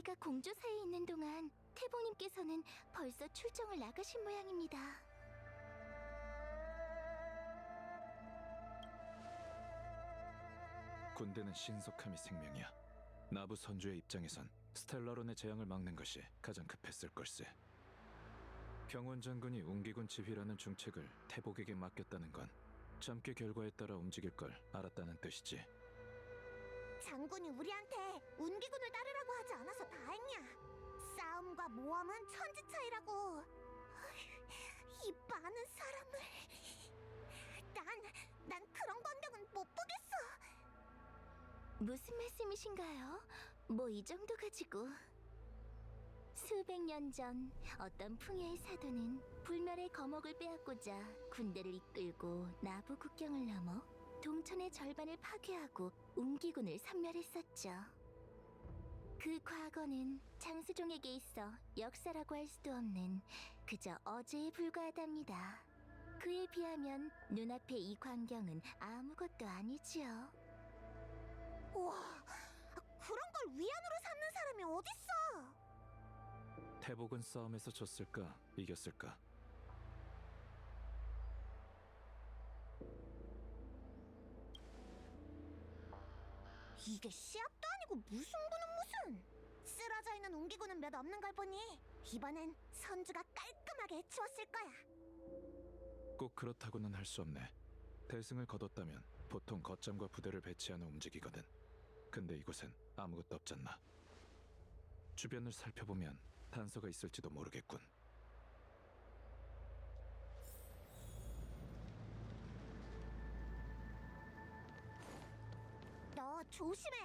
우리가 공조사에 있는 동안 태봉님께서는 벌써 출정을 나가신 모양입니다. 군대는 신속함이 생명이야. 나부 선주의 입장에선 스텔라론의 재앙을 막는 것이 가장 급했을 걸세. 경원 장군이 웅기군 지휘라는 중책을 태복에게 맡겼다는 건 잠깨 결과에 따라 움직일 걸 알았다는 뜻이지. 장군이 우리한테 운기군을 따르라고 하지 않아서 다행이야. 싸움과 모험은 천지 차이라고. 이 많은 사람을... 난 그런 광경은 못 보겠어. 무슨 말씀이신가요? 뭐 이 정도 가지고. 수백 년 전 어떤 풍요의 사도는 불멸의 거목을 빼앗고자 군대를 이끌고 나부 국경을 넘어 동천의 절반을 파괴하고 웅기군을 섬멸했었죠. 그 과거는 장수종에게 있어 역사라고 할 수도 없는 그저 어제에 불과하답니다. 그에 비하면 눈앞의 이 광경은 아무것도 아니지요. 우와, 그런 걸 위안으로 삼는 사람이 어딨어? 태복은 싸움에서 졌을까, 이겼을까? 이게 시합도 아니고 무슨 쓰러져 있는 웅기군은 몇 없는 걸 보니 이번엔 선주가 깔끔하게 해치웠을 거야. 꼭 그렇다고는 할 수 없네. 대승을 거뒀다면 보통 겉잠과 부대를 배치하는 움직이거든. 근데 이곳엔 아무것도 없잖아. 주변을 살펴보면 단서가 있을지도 모르겠군. 너 조심해.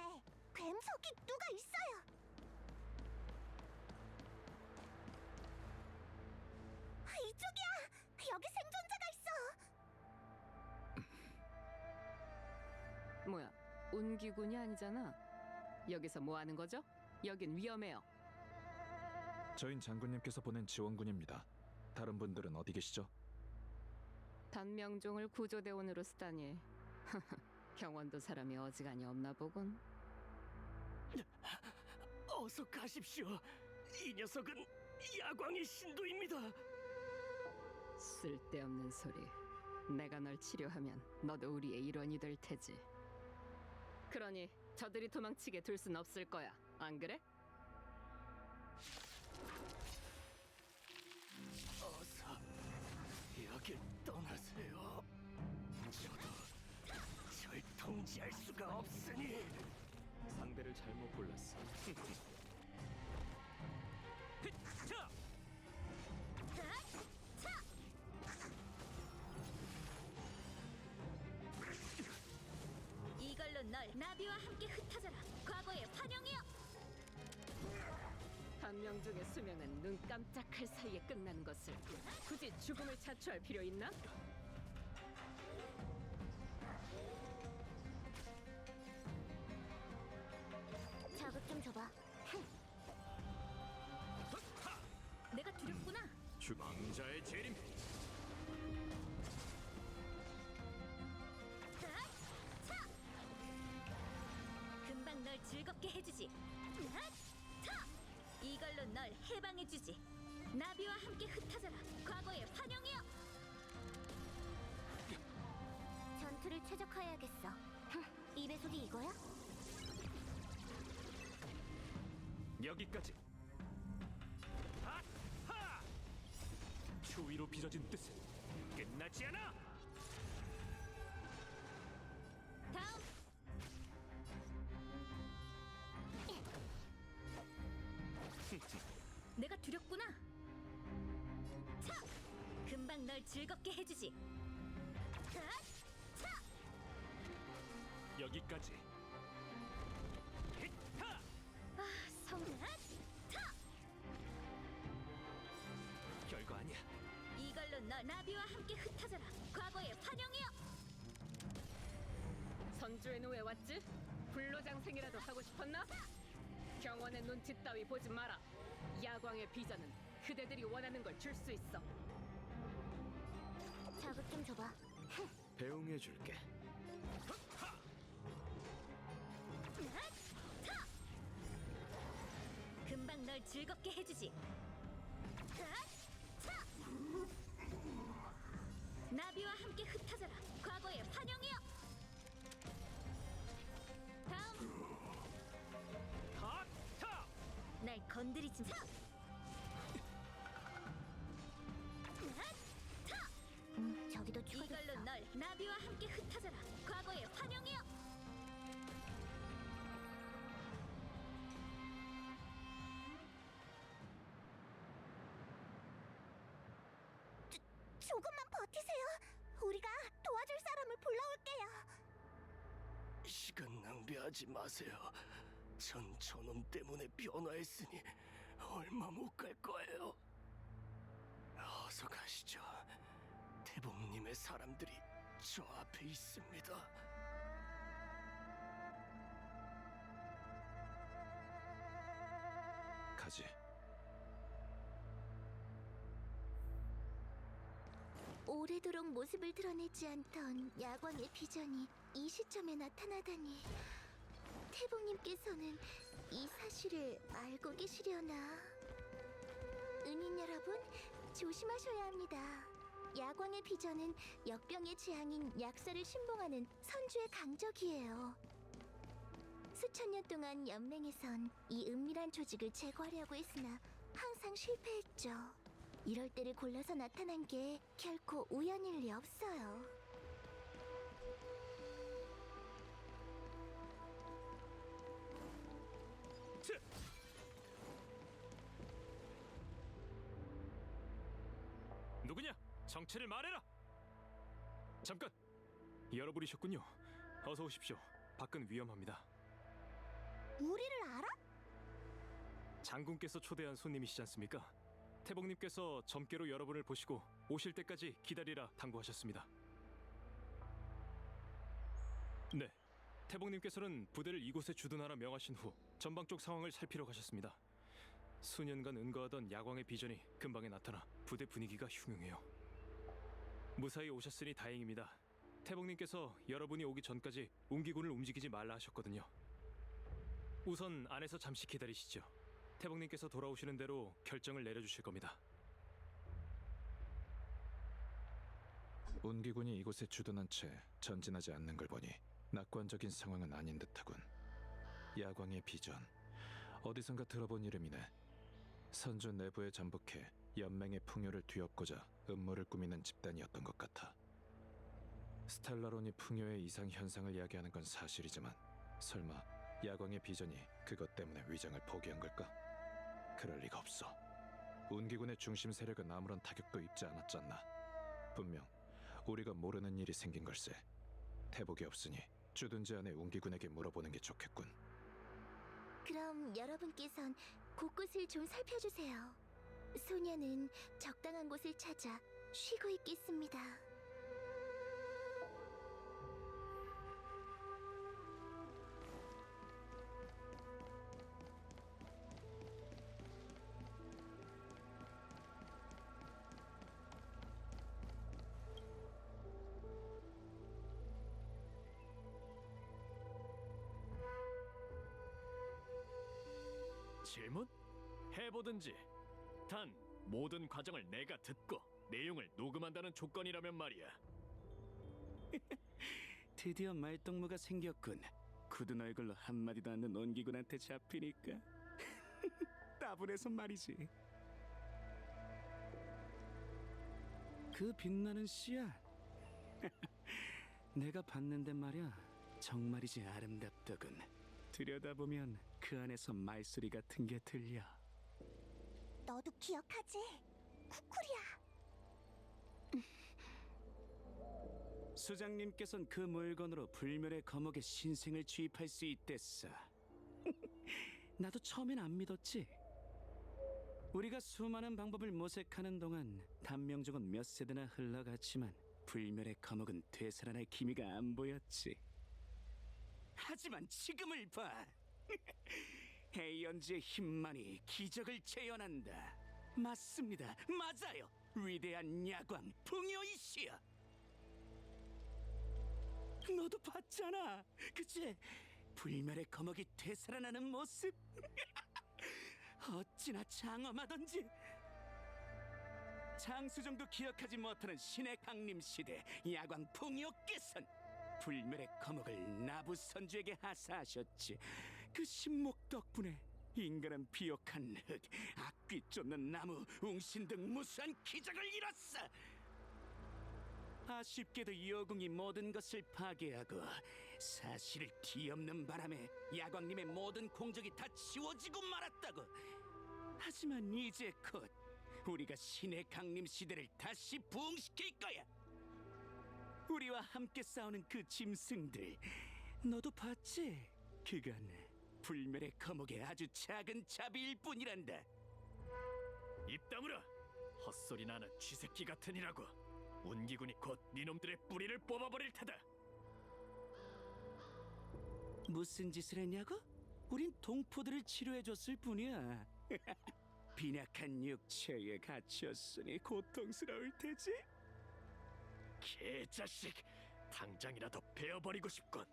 뱀석이 누가 있어요. 이쪽이야. 여기 생존자가 있어. 뭐야, 운기군이 아니잖아. 여기서 뭐 하는 거죠? 여긴 위험해요. 저흰 장군님께서 보낸 지원군입니다. 다른 분들은 어디 계시죠? 단명종을 구조대원으로 쓰다니. 경원도 사람이 어지간히 없나 보군. 어서 가십시오. 이 녀석은 야광의 신도입니다. 쓸데없는 소리. 내가 널 치료하면 너도 우리의 일원이 될 테지. 그러니 저들이 도망치게 둘 순 없을 거야. 안 그래? 어서 여길 떠나세요. 저도 절 통제할 수가 없으니. 상대를 잘못 골랐어. 자! 이걸로 널 나비와 함께 흩어져라. 과거의 환영이여. 단명종의 수명은 눈 깜짝할 사이에 끝나는 것을 굳이 죽음을 자초할 필요 있나? 자극 좀 줘봐. 내가 두렵구나. 왕자의 재림. 금방 널 즐겁게 해주지. 이걸로 널 해방해주지. 나비와 함께 흩어져라. 과거의 환영이여. 전투를 최적화해야겠어. 이 배속이 이거야? 여기까지. 하하! 추위로 빚어진 뜻은 끝나지 않아. 다음. 내가 두렵구나. 차! 금방 널 즐겁게 해주지. 차! 여기까지. 히타! 아, 성공. 차! 별거 아니야. 이걸로 널 나비와 함께 흩어져라. 과거의 환영이여. 선주에는 왜 왔지? 불로장생이라도 하고 싶었나? 경원의 눈치 따위 보지 마라. 야광의 비전은 그대들이 원하는 걸 줄 수 있어. 자극 좀 줘봐. 배웅해줄게. 금방 널 즐겁게 해주지. 나비와 함께 흩어져라. 과거의 환영이여. 다음. 타! 날 건드리지 마. 저기도 추가됐어. 이걸로 널 나비와 함께 흩어져라. 과거의 환영이여. 조금만 버티세요. 우리가 도와줄 사람을 불러올게요. 시간 낭비하지 마세요. 전 저놈 때문에 변화했으니 얼마 못 갈 거예요. 어서 가시죠. 태봉님의 사람들이 저 앞에 있습니다. 가지. 오래도록 모습을 드러내지 않던 야광의 비전이 이 시점에 나타나다니. 태봉님께서는 이 사실을 알고 계시려나? 은인 여러분, 조심하셔야 합니다. 야광의 비전은 역병의 재앙인 약사를 신봉하는 선주의 강적이에요. 수천 년 동안 연맹에선 이 은밀한 조직을 제거하려고 했으나 항상 실패했죠. 이럴 때를 골라서 나타난 게 결코 우연일 리 없어요. 누구냐? 정체를 말해라! 잠깐! 여러분이셨군요. 어서 오십시오. 밖은 위험합니다. 우리를 알아? 장군께서 초대한 손님이시지 않습니까? 태봉님께서 점괘로 여러분을 보시고 오실 때까지 기다리라 당부하셨습니다. 네, 태봉님께서는 부대를 이곳에 주둔하라 명하신 후 전방 쪽 상황을 살피러 가셨습니다. 수년간 은거하던 야광의 비전이 근방에 나타나 부대 분위기가 흉흉해요. 무사히 오셨으니 다행입니다. 태봉님께서 여러분이 오기 전까지 운기군을 움직이지 말라 하셨거든요. 우선 안에서 잠시 기다리시죠. 태봉님께서 돌아오시는 대로 결정을 내려주실 겁니다. 운기군이 이곳에 주둔한 채 전진하지 않는 걸 보니 낙관적인 상황은 아닌 듯하군. 야광의 비전, 어디선가 들어본 이름이네. 선주 내부에 잠복해 연맹의 풍요를 뒤엎고자 음모를 꾸미는 집단이었던 것 같아. 스텔라론이 풍요의 이상 현상을 야기하는 건 사실이지만 설마 야광의 비전이 그것 때문에 위장을 포기한 걸까? 그럴 리가 없어. 운기군의 중심 세력은 아무런 타격도 입지 않았잖아. 분명 우리가 모르는 일이 생긴 걸세. 태복이 없으니 주둔지 안에 운기군에게 물어보는 게 좋겠군. 그럼 여러분께선 곳곳을 좀 살펴주세요. 소녀는 적당한 곳을 찾아 쉬고 있겠습니다. 질문? 해보든지. 단 모든 과정을 내가 듣고 내용을 녹음한다는 조건이라면 말이야. 드디어 말동무가 생겼군. 굳은 얼굴로 한마디도 않는 온기군한테 잡히니까 따분해서 말이지. 그 빛나는 씨앗 내가 봤는데 말이야, 정말이지 아름답더군. 들여다보면 그 안에서 말소리 같은 게 들려. 너도 기억하지? 쿠쿠리야. 수장님께선 그 물건으로 불멸의 거목의 신생을 주입할 수 있댔어. 나도 처음엔 안 믿었지. 우리가 수많은 방법을 모색하는 동안 단명종은 몇 세대나 흘러갔지만 불멸의 거목은 되살아날 기미가 안 보였지. 하지만 지금을 봐. 헤이언즈의 힘만이 기적을 재현한다. 맞습니다. 맞아요. 위대한 야광 풍요이시여. 너도 봤잖아. 그치? 불멸의 거목이 되살아나는 모습. 어찌나 장엄하던지. 장수정도 기억하지 못하는 신의 강림 시대 야광 풍요께선 불멸의 거목을 나부 선주에게 하사하셨지. 그 신목 덕분에 인간은 비옥한 흙, 악귀 쫓는 나무, 웅신 등 무수한 기적을 이뤘어. 아쉽게도 여궁이 모든 것을 파괴하고 사실을 뒤엎는 바람에 야광님의 모든 공적이 다 지워지고 말았다고. 하지만 이제 곧 우리가 신의 강림 시대를 다시 부흥시킬 거야. 우리와 함께 싸우는 그 짐승들, 너도 봤지? 그건 불멸의 거목의 아주 작은 자비일 뿐이란다. 입 다물어! 헛소리 나는 쥐새끼 같으니라고. 운기군이 곧 니놈들의 뿌리를 뽑아버릴 테다. 무슨 짓을 했냐고? 우린 동포들을 치료해줬을 뿐이야. 빈약한 육체에 갇혔으니 고통스러울 테지? 개자식! 당장이라도 베어버리고 싶군.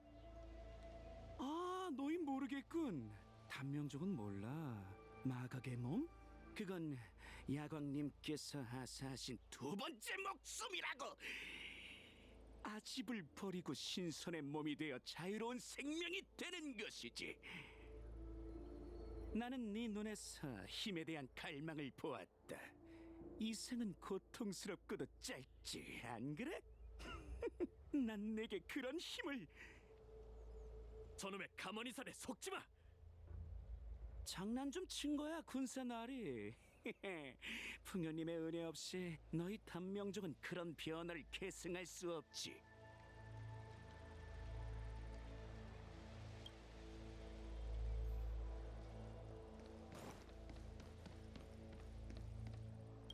아, 너희 모르겠군. 단명족은 몰라. 마각의 몸? 그건 야광님께서 하사하신 두 번째 목숨이라고. 아집을 버리고 신선의 몸이 되어 자유로운 생명이 되는 것이지. 나는 네 눈에서 힘에 대한 갈망을 보았다. 이 생은 고통스럽고도 짧지, 안 그래? 난 내게 그런 힘을. 저놈의 가만히선에 속지마! 장난 좀 친 거야, 군사나리. 풍요님의 은혜 없이 너희 단명족은 그런 변화를 계승할 수 없지.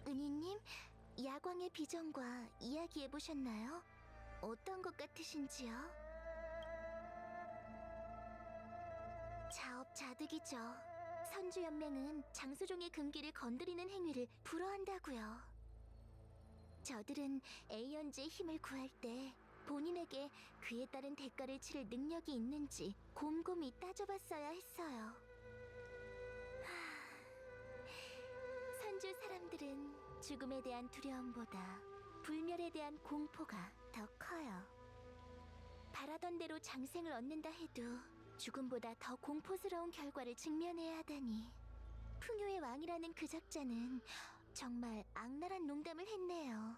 은희님, 야광의 비전과 이야기해보셨나요? 어떤 것 같으신지요? 자업자득이죠. 선주연맹은 장수종의 금기를 건드리는 행위를 불허한다고요. 저들은 에이언즈의 힘을 구할 때 본인에게 그에 따른 대가를 치를 능력이 있는지 곰곰이 따져봤어야 했어요. 선주 사람들은 죽음에 대한 두려움보다 불멸에 대한 공포가 더 커요. 바라던 대로 장생을 얻는다 해도 죽음보다 더 공포스러운 결과를 직면해야 하다니. 풍요의 왕이라는 그 작자는 정말 악랄한 농담을 했네요.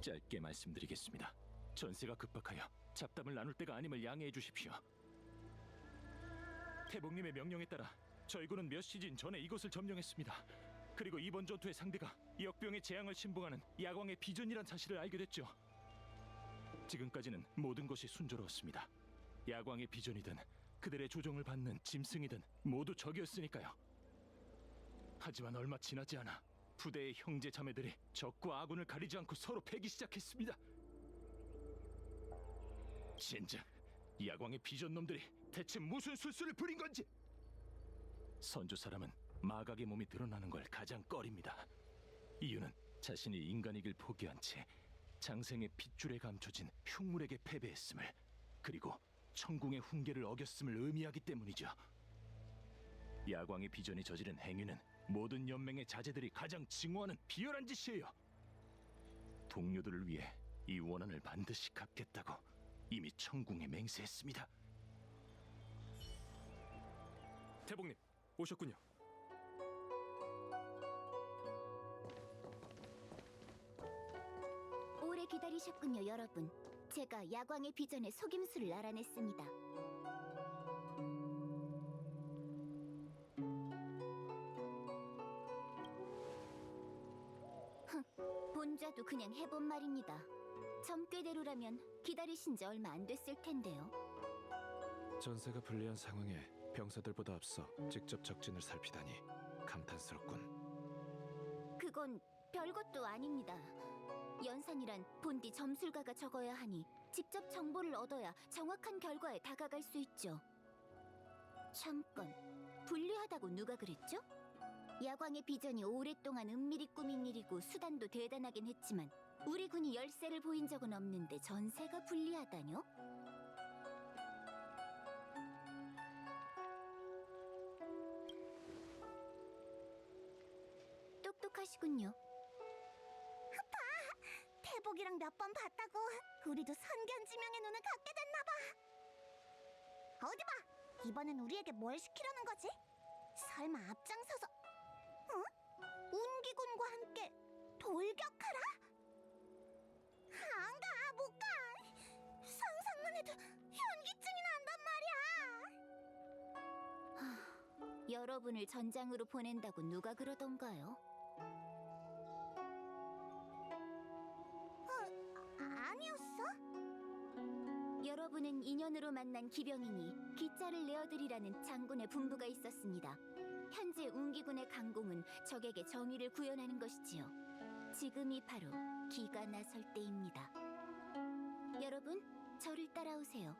짧게 말씀드리겠습니다. 전세가 급박하여 잡담을 나눌 때가 아님을 양해해 주십시오. 태복님의 명령에 따라 저희 군은 몇 시즌 전에 이곳을 점령했습니다. 그리고 이번 전투의 상대가 역병의 재앙을 신봉하는 야광의 비전이란 사실을 알게 됐죠. 지금까지는 모든 것이 순조로웠습니다. 야광의 비전이든 그들의 조종을 받는 짐승이든 모두 적이었으니까요. 하지만 얼마 지나지 않아 부대의 형제 자매들이 적과 아군을 가리지 않고 서로 패기 시작했습니다. 진작 야광의 비전 놈들이 대체 무슨 술수를 부린 건지. 선조 사람은 마각의 몸이 드러나는 걸 가장 꺼립니다. 이유는 자신이 인간이길 포기한 채 장생의 핏줄에 감춰진 흉물에게 패배했음을, 그리고 천궁의 훈계를 어겼음을 의미하기 때문이죠. 야광의 비전이 저지른 행위는 모든 연맹의 자제들이 가장 증오하는 비열한 짓이에요. 동료들을 위해 이 원한을 반드시 갚겠다고 이미 천궁에 맹세했습니다. 태복님, 오셨군요. 오래 기다리셨군요, 여러분. 제가 야광의 비전의 속임수를 알아냈습니다. 본자도 그냥 해본 말입니다. 점괘대로라면 기다리신 지 얼마 안 됐을 텐데요. 전세가 불리한 상황에 병사들보다 앞서 직접 적진을 살피다니 감탄스럽군. 그건 별것도 아닙니다. 연산이란 본디 점술가가 적어야 하니 직접 정보를 얻어야 정확한 결과에 다가갈 수 있죠. 잠깐, 불리하다고 누가 그랬죠? 야광의 비전이 오랫동안 은밀히 꾸민 일이고 수단도 대단하긴 했지만 우리 군이 열세를 보인 적은 없는데 전세가 불리하다뇨? 똑똑하시군요. 태복이랑 몇 번 봤다고 우리도 선견지명의 눈을 갖게 됐나 봐. 어디 봐. 이번엔 우리에게 뭘 시키려는 거지? 설마 앞장서서 운기군과 함께 돌격하라? 안 가, 못 가. 상상만 해도 현기증이 난단 말이야. 여러분을 전장으로 보낸다고 누가 그러던가요? 아니었어? 여러분은 인연으로 만난 기병이니 기자를 내어드리라는 장군의 분부가 있었습니다. 현재 운기군의 강공은 적에게 정의를 구현하는 것이지요. 지금이 바로 기가 나설 때입니다. 여러분, 저를 따라오세요.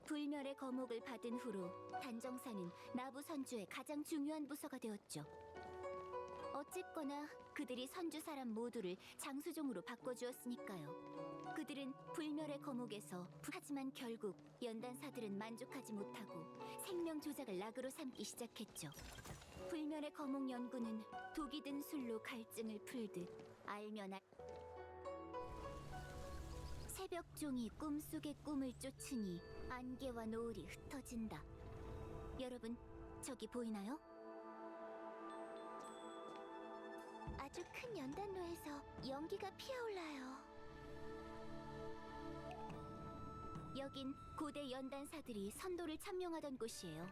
불멸의 거목을 받은 후로 단정사는 나부 선주의 가장 중요한 부서가 되었죠. 어쨌거나 그들이 선주 사람 모두를 장수종으로 바꿔주었으니까요. 그들은 불멸의 거목에서 하지만 결국 연단사들은 만족하지 못하고 생명 조작을 낙으로 삼기 시작했죠. 불멸의 거목 연구는 독이 든 술로 갈증을 풀듯 알면 새벽종이 꿈속의 꿈을 쫓으니 안개와 노을이 흩어진다. 여러분, 저기 보이나요? 아주 큰 연단로에서 연기가 피어올라요. 여긴 고대 연단사들이 선도를 참용하던 곳이에요.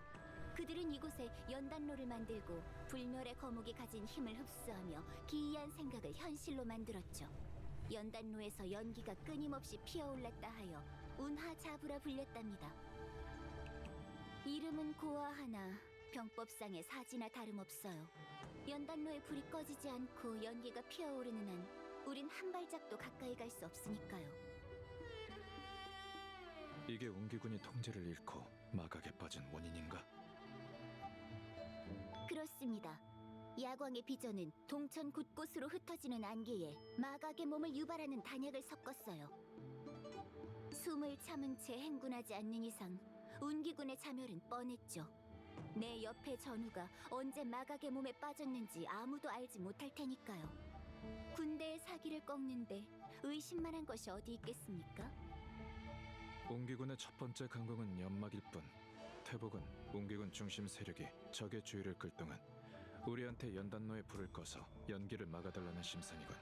그들은 이곳에 연단로를 만들고 불멸의 거목이 가진 힘을 흡수하며 기이한 생각을 현실로 만들었죠. 연단로에서 연기가 끊임없이 피어올랐다 하여 운하자부라 불렸답니다. 이름은 고아하나 병법상의 사지나 다름없어요. 연단로에 불이 꺼지지 않고 연기가 피어오르는 한 우린 한 발짝도 가까이 갈 수 없으니까요. 이게 운기군이 통제를 잃고 마각에 빠진 원인인가? 그렇습니다. 야광의 비전은 동천 곳곳으로 흩어지는 안개에 마각의 몸을 유발하는 단약을 섞었어요. 숨을 참은 채 행군하지 않는 이상 운기군의 자멸은 뻔했죠. 내 옆에 전우가 언제 마각의 몸에 빠졌는지 아무도 알지 못할 테니까요. 군대의 사기를 꺾는데 의심만한 것이 어디 있겠습니까? 운기군의 첫 번째 강공은 연막일 뿐 태복은 운기군 중심 세력이 적의 주의를 끌 동안 우리한테 연단로에 불을 꺼서 연기를 막아달라는 심산이군.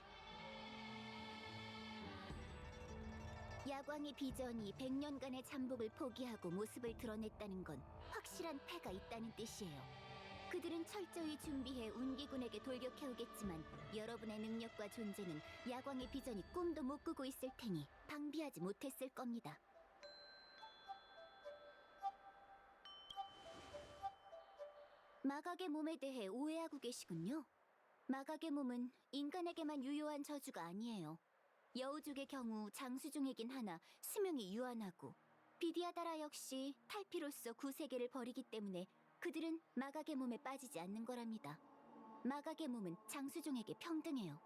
야광의 비전이 100년간의 잠복을 포기하고 모습을 드러냈다는 건 확실한 패가 있다는 뜻이에요. 그들은 철저히 준비해 운기군에게 돌격해오겠지만 여러분의 능력과 존재는 야광의 비전이 꿈도 못 꾸고 있을 테니 방비하지 못했을 겁니다. 마각의 몸에 대해 오해하고 계시군요. 마각의 몸은 인간에게만 유효한 저주가 아니에요. 여우족의 경우 장수종이긴 하나 수명이 유한하고 비디아다라 역시 탈피로서 구세계를 버리기 때문에 그들은 마각의 몸에 빠지지 않는 거랍니다. 마각의 몸은 장수종에게 평등해요.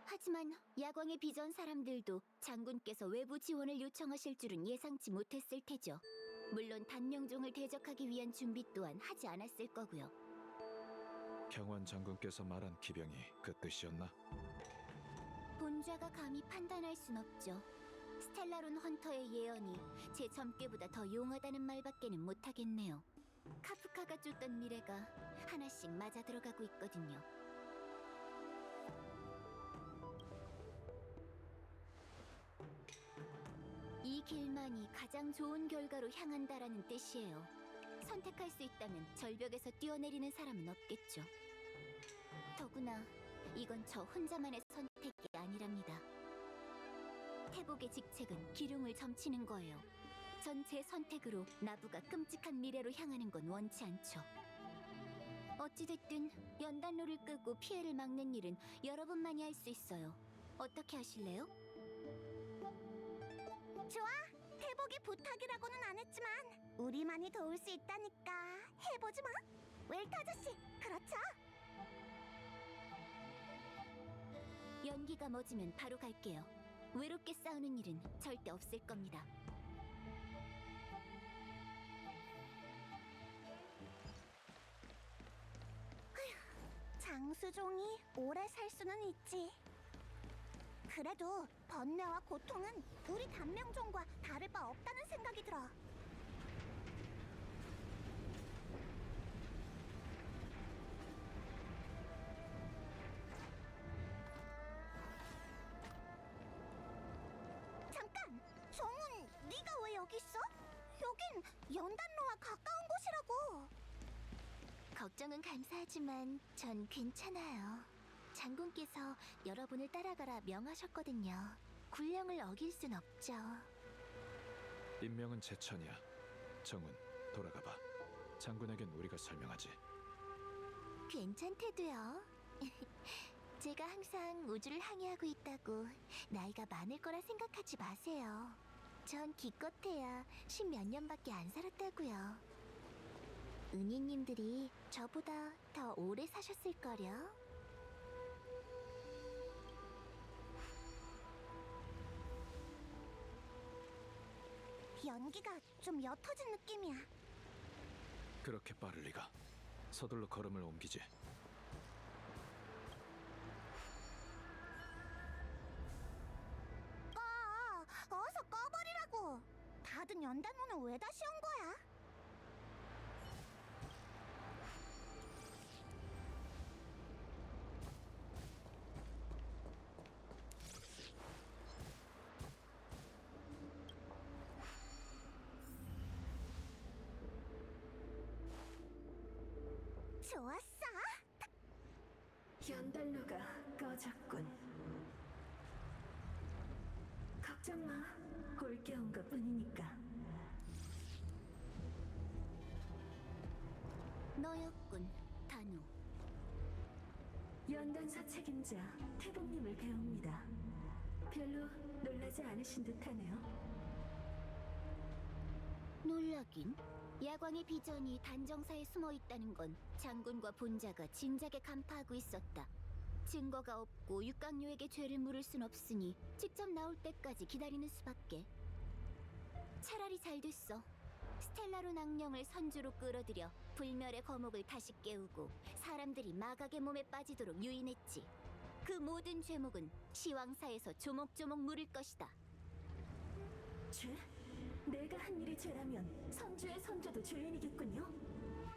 하지만 야광의 비전 사람들도 장군께서 외부 지원을 요청하실 줄은 예상치 못했을 테죠. 물론 단명종을 대적하기 위한 준비 또한 하지 않았을 거고요. 경원 장군께서 말한 기병이 그 뜻이었나? 본좌가 감히 판단할 순 없죠. 스텔라론 헌터의 예언이 제 점괘보다 더 용하다는 말밖에는 못하겠네요. 카프카가 쫓던 미래가 하나씩 맞아 들어가고 있거든요. 이 길만이 가장 좋은 결과로 향한다라는 뜻이에요. 선택할 수 있다면 절벽에서 뛰어내리는 사람은 없겠죠. 더구나 이건 저 혼자만의 선택이 아니랍니다. 태복의 직책은 기륭을 점치는 거예요. 전 제 선택으로 나부가 끔찍한 미래로 향하는 건 원치 않죠. 어찌됐든 연단로를 끄고 피해를 막는 일은 여러분만이 할 수 있어요. 어떻게 하실래요? 좋아, 태복. 태복이 부탁이라고는 안 했지만 우리만이 도울 수 있다니까 해보지 마. 웰트 아저씨, 그렇죠? 연기가 멎으면 바로 갈게요. 외롭게 싸우는 일은 절대 없을 겁니다. 장수종이 오래 살 수는 있지. 그래도 번뇌와 고통은 우리 단명종과 다를 바 없다는 생각이 들어. 잠깐! 종은 네가 왜 여기 있어? 여긴 연단로와 가까운 곳이라고. 걱정은 감사하지만 전 괜찮아요. 장군께서 여러분을 따라가라 명하셨거든요. 군령을 어길 순 없죠. 임명은 제천이야. 정훈, 돌아가봐. 장군에겐 우리가 설명하지. 괜찮대도요. 제가 항상 우주를 항해하고 있다고 나이가 많을 거라 생각하지 마세요. 전 기껏해야 10몇 년밖에 안 살았다고요. 은희님들이 저보다 더 오래 사셨을걸요? 연기가 좀 옅어진 느낌이야. 그렇게 빠를 리가. 서둘러 걸음을 옮기지. 어서 꺼버리라고. 닫은 연단문은 왜 다시 온 거야? 좋았어. 연단로가 꺼졌군. 걱정 마. 올게 온 것뿐이니까. 너였군, 단우. 연단사 책임자 태복님을 배웁니다. 별로 놀라지 않으신 듯하네요. 놀라긴? 야광의 비전이 단정사에 숨어 있다는 건 장군과 본자가 진작에 간파하고 있었다. 증거가 없고 육강료에게 죄를 물을 순 없으니 직접 나올 때까지 기다리는 수밖에. 차라리 잘 됐어. 스텔라로 낭령을 선주로 끌어들여 불멸의 거목을 다시 깨우고 사람들이 마각의 몸에 빠지도록 유인했지. 그 모든 죄목은 시왕사에서 조목조목 물을 것이다. 죄? 내가 한 일이 죄라면 선주의 선조도 죄인이겠군요.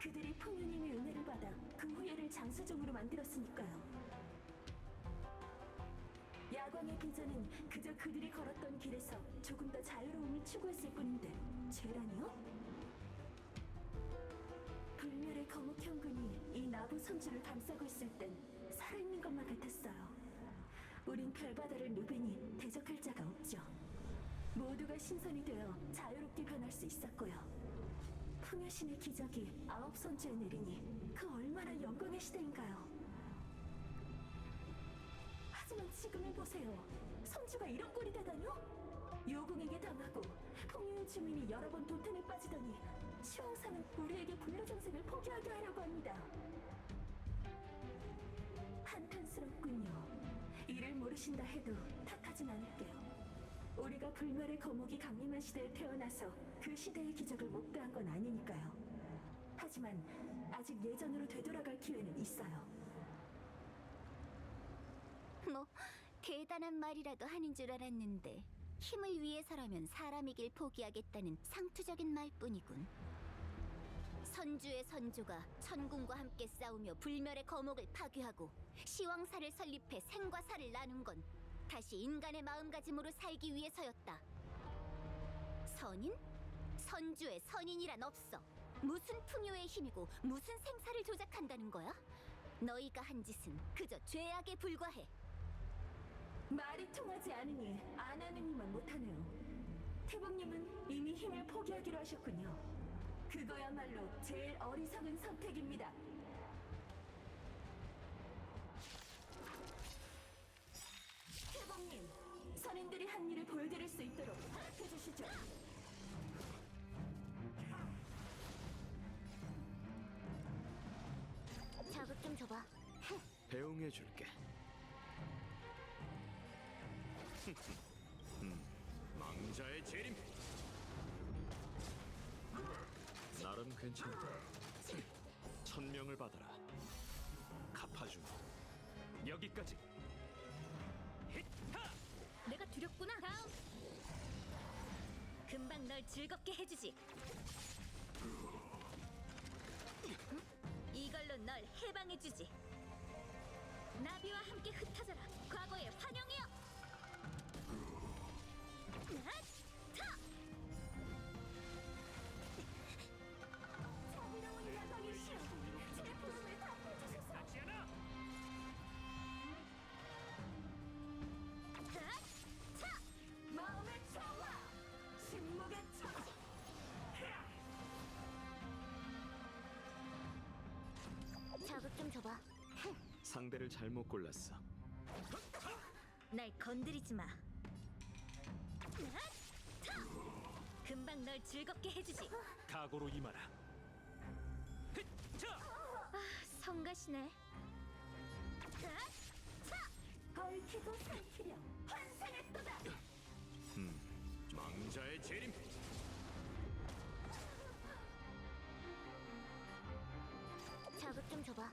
그들이 풍유님의 은혜를 받아 그 후예를 장수종으로 만들었으니까요. 야광의 비전은 그저 그들이 걸었던 길에서 조금 더 자유로움을 추구했을 뿐인데 죄라니요? 불멸의 거목 형군이 이 나부 선주를 감싸고 있을 땐 살아있는 것만 같았어요. 우린 별바다를 누비니 대적할 자가 없죠. 모두가 신선이 되어 자유롭게 변할 수 있었고요. 풍요신의 기적이 9선주에 내리니 그 얼마나 영광의 시대인가요. 하지만 지금을 보세요. 선주가 이런 꼴이 되다뇨? 요궁에게 당하고 풍요의 주민이 여러 번 도탄에 빠지더니 시황사는 우리에게 불로장생을 포기하게 하려고 합니다. 한탄스럽군요. 이를 모르신다 해도 탓하진 않을게요. 우리가 불멸의 거목이 강림한 시대에 태어나서 그 시대의 기적을 목도한 건 아니니까요. 하지만 아직 예전으로 되돌아갈 기회는 있어요. 뭐 대단한 말이라도 하는 줄 알았는데 힘을 위해서라면 사람이길 포기하겠다는 상투적인 말뿐이군. 선주의 선조가 천군과 함께 싸우며 불멸의 거목을 파괴하고 시왕사를 설립해 생과 사를 나눈 건 다시 인간의 마음가짐으로 살기 위해서였다. 선인? 선주의 선인이란 없어. 무슨 풍요의 힘이고 무슨 생사를 조작한다는 거야? 너희가 한 짓은 그저 죄악에 불과해. 말이 통하지 않으니 안 하는 이만 못하네요. 태복님은 이미 힘을 포기하기로 하셨군요. 그거야말로 제일 어리석은 선택입니다. 태복님, 선인들이 한 일을 보여드릴 수 있도록 허락해 주시죠. 배웅해줄게. 망자의 재림. 나름 괜찮다. 천명을 받아라. 갚아주마. 여기까지. 내가 두렵구나. 다음. 금방 널 즐겁게 해주지. 이걸로 널 해방해주지. 나비와 함께 흩어져라. 과거의 환영이여. 타! 자비로운 야광이시여, 제 부름을 답해주소서. 타! 마음의 청화, 침묵의 청화. 자극 좀 줘봐. 상대를 잘못 골랐어. 날 건드리지 마. 타! 금방 널 즐겁게 해주지. 각오로 임하라. 성가시네. 얽히고 삼키려 환생했도다. 망자의 재림. 자극 좀 줘봐.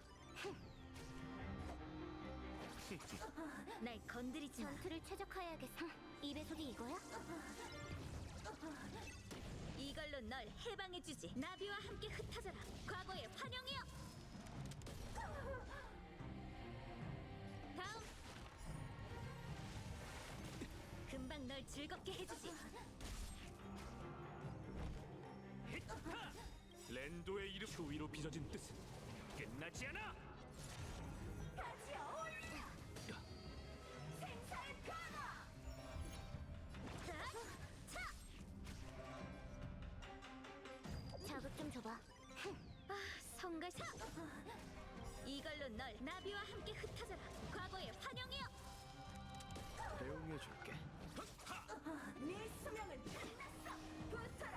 날 건드리지 마. 전투를 최적화해야겠어. 이 배속이 이거야? 이걸로 널 해방해주지. 나비와 함께 흩어져라. 과거의 환영이여. 다음. 금방 널 즐겁게 해주지. 랜도의 이름 추위로 빚어진 뜻은 끝나지 않아. 가지어 올리라. 생사의 변화. 자극 좀 줘봐. 성가시. 이걸로 널 나비와 함께 흩어져라. 과거의 환영이여. 배웅해줄게. 네 수명은 끝났어. 붙어라.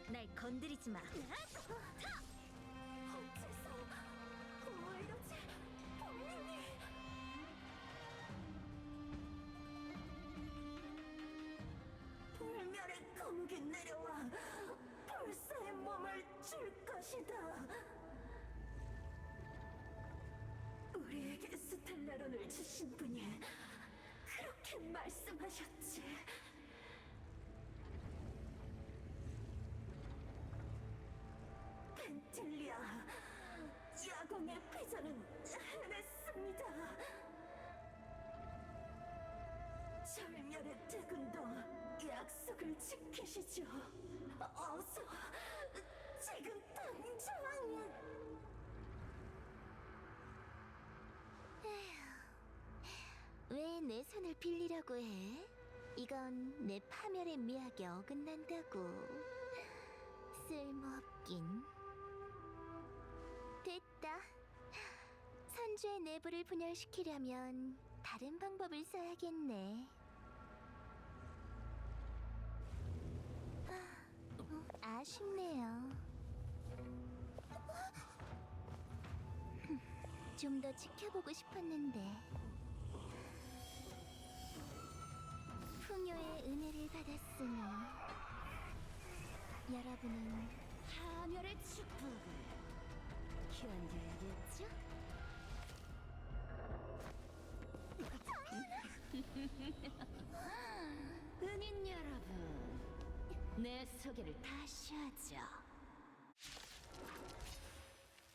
날 건드리지 마. 어째서 왜 이러지? 본능이. 불멸의 검이 내려와 불사의 몸을 줄 것이다. 우리에게 스텔라론을 주신 분이 그렇게 말씀하셨지. 펜틸리아, 야광의 비전은 해냈습니다. 절멸의 대군도 약속을 지키시죠. 어서, 지금 당장. 왜 내 손을 빌리려고 해? 이건 내 파멸의 미학에 어긋난다고. 쓸모없긴. 됐다. 선주의 내부를 분열시키려면 다른 방법을 써야겠네. 아쉽네요. 좀 더 지켜보고 싶었는데. 풍요의 은혜를 받았으니 여러분은 파멸의 축복을 견뎌야겠죠? 은인 여러분, 내 소개를 다시 하죠.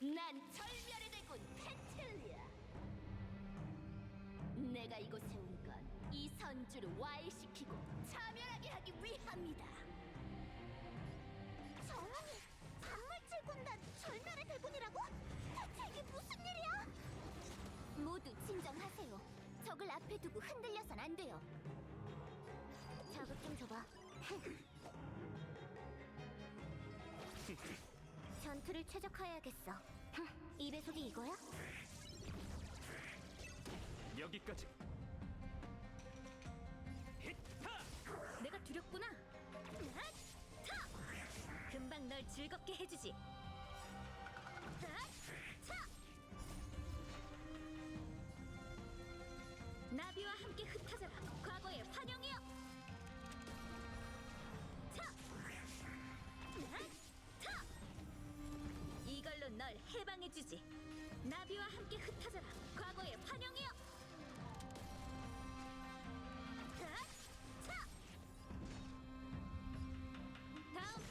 난 절멸의 대군 펜틸리아. 내가 이곳에 온 건 이 선주를 와해시키고 자멸하게 하기 위함이다. 정원이 단물질 군단 절멸의 대군이라고? 대체 이게 무슨 일이야? 모두 진정하세요. 적을 앞에 두고 흔들려선 안 돼요. 자극 좀 줘봐. 전투를 최적화해야겠어. 이 배속이 이거야? 여기까지. 내가 두렵구나. 타! 금방 널 즐겁게 해주지. 타! 흩어져라. 과거의 환영이여. 차! 차! 이걸로 널 해방해주지. 나비와 함께 흩어져라. 과거의 환영이여. 차! 다음.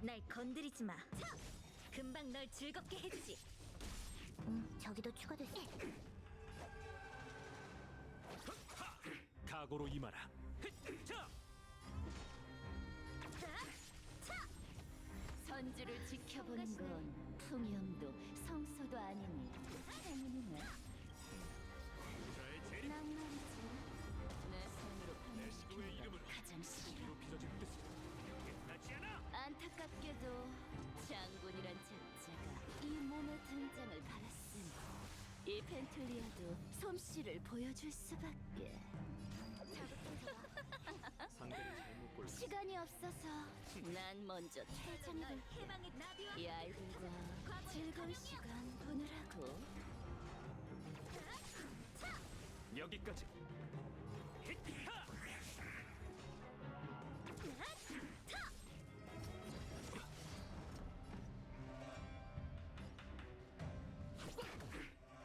날 건드리지 마. 차! 금방 널 즐겁게 해주지. 저기도 추가됐어. 각오로 임하라. 자! 선주를 지켜보는 건 풍염도 성소도 아니니 행운이네. 난 말이지 내 손으로 변화시키는 건 가장 싫어. 빚어진 뜻은 끝나지 않아. 안타깝게도 장군이란 작자가 이 몸의 등장을 바랐으니 이 펜틀리아도 솜씨를 보여줄 수밖에. 상대를 잘못 골라. 시간이 없어서 난 먼저 퇴장을 볼게. 이 아이들과 즐거운 시간 보내라고. 여기까지.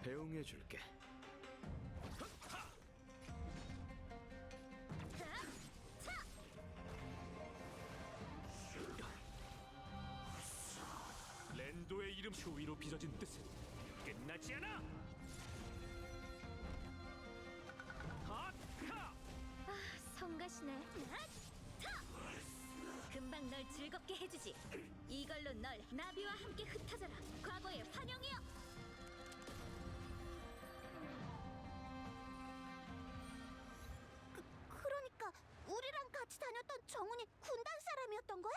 배웅해줄게. 랜도의 이름 추위로 빚어진 뜻은 끝나지 않아. 성가시네. 금방 널 즐겁게 해주지. 이걸로 널 나비와 함께 흩어져라. 과거의 환영이여. 그러니까 우리랑 같이 다녔던 정훈이 군단 사람이었던 거야?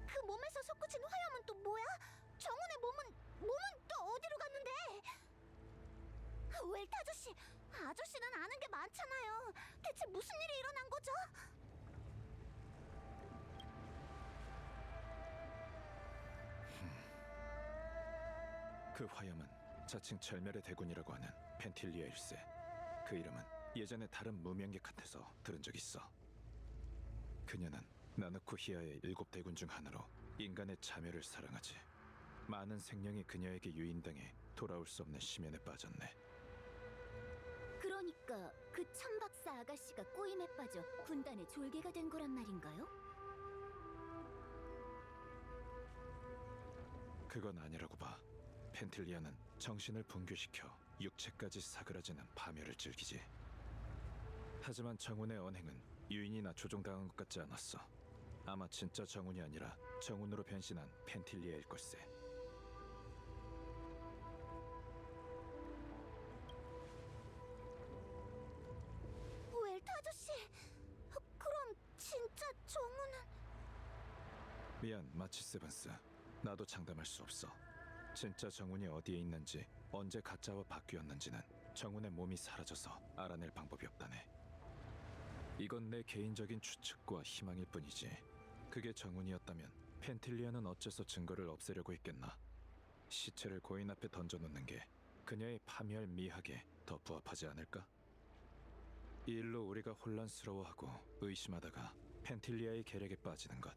그 몸에서 솟구친 화염은 또 뭐야? 정훈의 몸은 또 어디로 갔는데? 웰트 아저씨는 아는 게 많잖아요. 대체 무슨 일이 일어난 거죠? 그 화염은 자칭 절멸의 대군이라고 하는 펜틸리아일세. 그 이름은 예전에 다른 무명객한테서 들은 적 있어. 그녀는 나누쿠히아의 7대군 중 하나로 인간의 자멸을 사랑하지. 많은 생명이 그녀에게 유인당해 돌아올 수 없는 심연에 빠졌네. 그러니까 그 천박사 아가씨가 꼬임에 빠져 군단의 졸개가 된 거란 말인가요? 그건 아니라고 봐. 펜틸리아는 정신을 붕괴시켜 육체까지 사그라지는 파멸을 즐기지. 하지만 정훈의 언행은 유인이나 조종당한 것 같지 않았어. 아마 진짜 정훈이 아니라 정훈으로 변신한 펜틸리아일 걸세. 웰트 아저씨, 그럼 진짜 정훈은... 미안, 마치 세븐스. 나도 장담할 수 없어. 진짜 정훈이 어디에 있는지, 언제 가짜와 바뀌었는지는 정훈의 몸이 사라져서 알아낼 방법이 없다네. 이건 내 개인적인 추측과 희망일 뿐이지. 그게 정훈이었다면 펜틸리아는 어째서 증거를 없애려고 했겠나. 시체를 고인 앞에 던져놓는 게 그녀의 파멸 미학에 더 부합하지 않을까? 이 일로 우리가 혼란스러워하고 의심하다가 펜틸리아의 계략에 빠지는 것,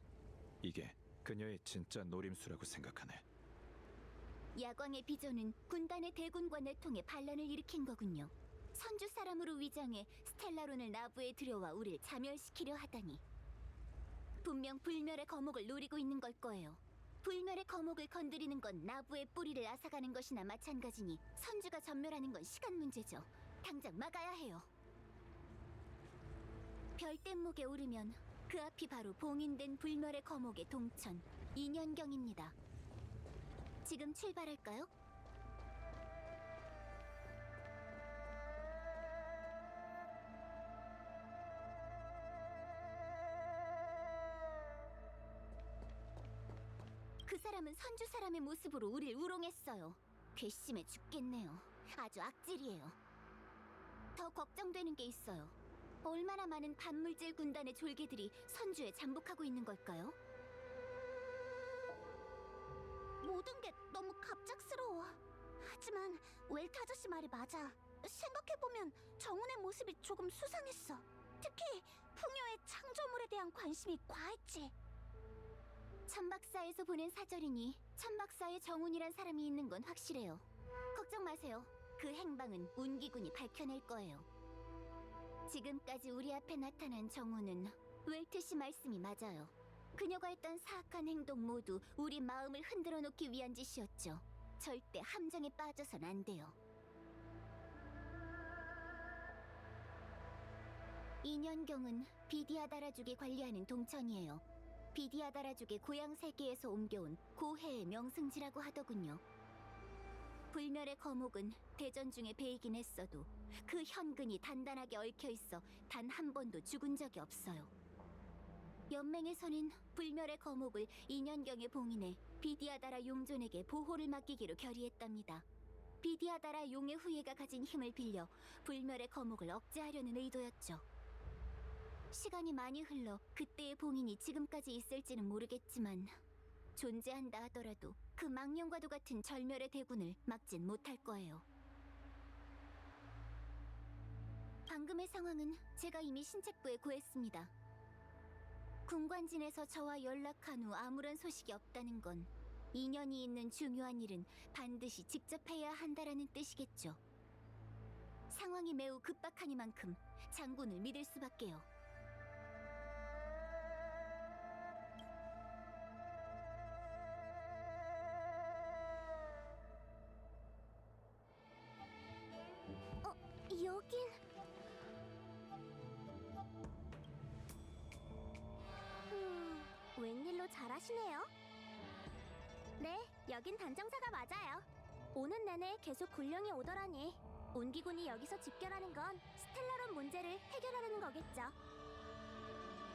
이게 그녀의 진짜 노림수라고 생각하네. 야광의 비전은 군단의 대군과 내통에 반란을 일으킨 거군요. 선주 사람으로 위장해 스텔라론을 나부에 들여와 우릴 자멸시키려 하다니. 분명 불멸의 거목을 노리고 있는 걸 거예요. 불멸의 거목을 건드리는 건 나부의 뿌리를 앗아가는 것이나 마찬가지니 선주가 전멸하는 건 시간 문제죠. 당장 막아야 해요. 별댐목에 오르면 그 앞이 바로 봉인된 불멸의 거목의 동천 인연경입니다. 지금 출발할까요? 그 사람은 선주 사람의 모습으로 우릴 우롱했어요. 괘씸해 죽겠네요. 아주 악질이에요. 더 걱정되는 게 있어요. 얼마나 많은 반물질 군단의 졸개들이 선주에 잠복하고 있는 걸까요? 모든 게 너무 갑작스러워. 하지만 웰트 아저씨 말이 맞아. 생각해보면 정훈의 모습이 조금 수상했어. 특히 풍요의 창조물에 대한 관심이 과했지. 천박사에서 보낸 사절이니 천박사에 정훈이란 사람이 있는 건 확실해요. 걱정 마세요. 그 행방은 운기군이 밝혀낼 거예요. 지금까지 우리 앞에 나타난 정훈은 웰트 씨 말씀이 맞아요. 그녀가 했던 사악한 행동 모두 우리 마음을 흔들어 놓기 위한 짓이었죠. 절대 함정에 빠져선 안 돼요. 인연경은 비디아다라족이 관리하는 동천이에요. 비디아다라족의 고향 세계에서 옮겨온 고해의 명승지라고 하더군요. 불멸의 거목은 대전 중에 베이긴 했어도 그 현근이 단단하게 얽혀 있어 단 한 번도 죽은 적이 없어요. 연맹에서는 불멸의 거목을 인연경에 봉인해 비디아다라 용존에게 보호를 맡기기로 결의했답니다. 비디아다라 용의 후예가 가진 힘을 빌려 불멸의 거목을 억제하려는 의도였죠. 시간이 많이 흘러 그때의 봉인이 지금까지 있을지는 모르겠지만 존재한다 하더라도 그 망령과도 같은 절멸의 대군을 막진 못할 거예요. 방금의 상황은 제가 이미 신책부에 구했습니다. 군관진에서 저와 연락한 후 아무런 소식이 없다는 건 인연이 있는 중요한 일은 반드시 직접 해야 한다라는 뜻이겠죠. 상황이 매우 급박하니만큼 장군을 믿을 수밖에요. 여긴... 웬일로 잘하시네요. 네, 여긴 단정사가 맞아요. 오는 내내 계속 군령이 오더라니 운기군이 여기서 집결하는 건 스텔라론 문제를 해결하려는 거겠죠.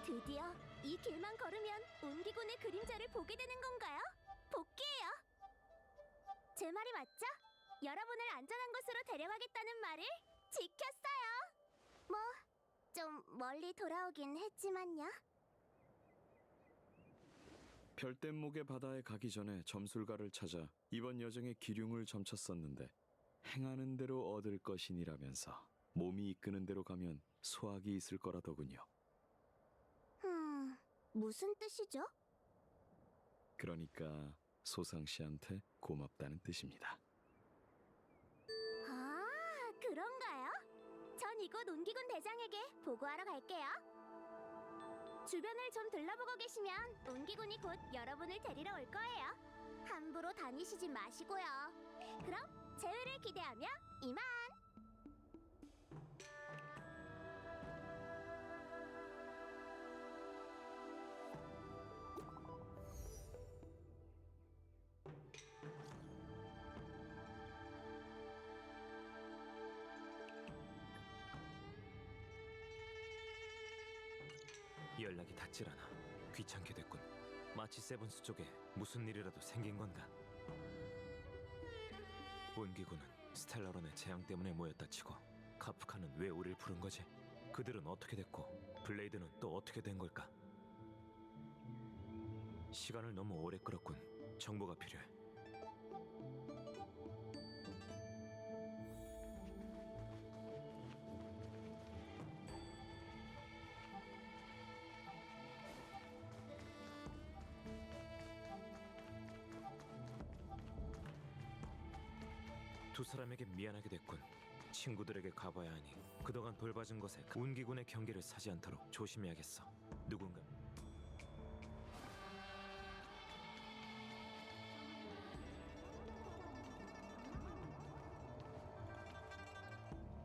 드디어 이 길만 걸으면 운기군의 그림자를 보게 되는 건가요? 복귀해요. 제 말이 맞죠? 여러분을 안전한 곳으로 데려가겠다는 말을 지켰어요. 뭐, 좀 멀리 돌아오긴 했지만요. 별뗏목의 바다에 가기 전에 점술가를 찾아 이번 여정의 기륭을 점쳤었는데 행하는 대로 얻을 것이니라면서 몸이 이끄는 대로 가면 소학이 있을 거라더군요. 무슨 뜻이죠? 그러니까 소상 씨한테 고맙다는 뜻입니다. 아, 그런가요? 전 이곳 운기군 대장에게 보고하러 갈게요. 주변을 좀 둘러보고 계시면 운기군이 곧 여러분을 데리러 올 거예요. 함부로 다니시지 마시고요. 그럼 재회를 기대하며 이만! 연락이 닿질 않아. 귀찮게 됐군. 마치 세븐스 쪽에 무슨 일이라도 생긴 건가? 온기군은 스텔라론의 재앙 때문에 모였다 치고 카프카는 왜 우릴 부른 거지? 그들은 어떻게 됐고 블레이드는 또 어떻게 된 걸까? 시간을 너무 오래 끌었군. 정보가 필요해. 두 사람에게 미안하게 됐군. 친구들에게 가봐야 하니 그동안 돌봐준 것에 운기군의 경계를 사지 않도록 조심해야겠어. 누군가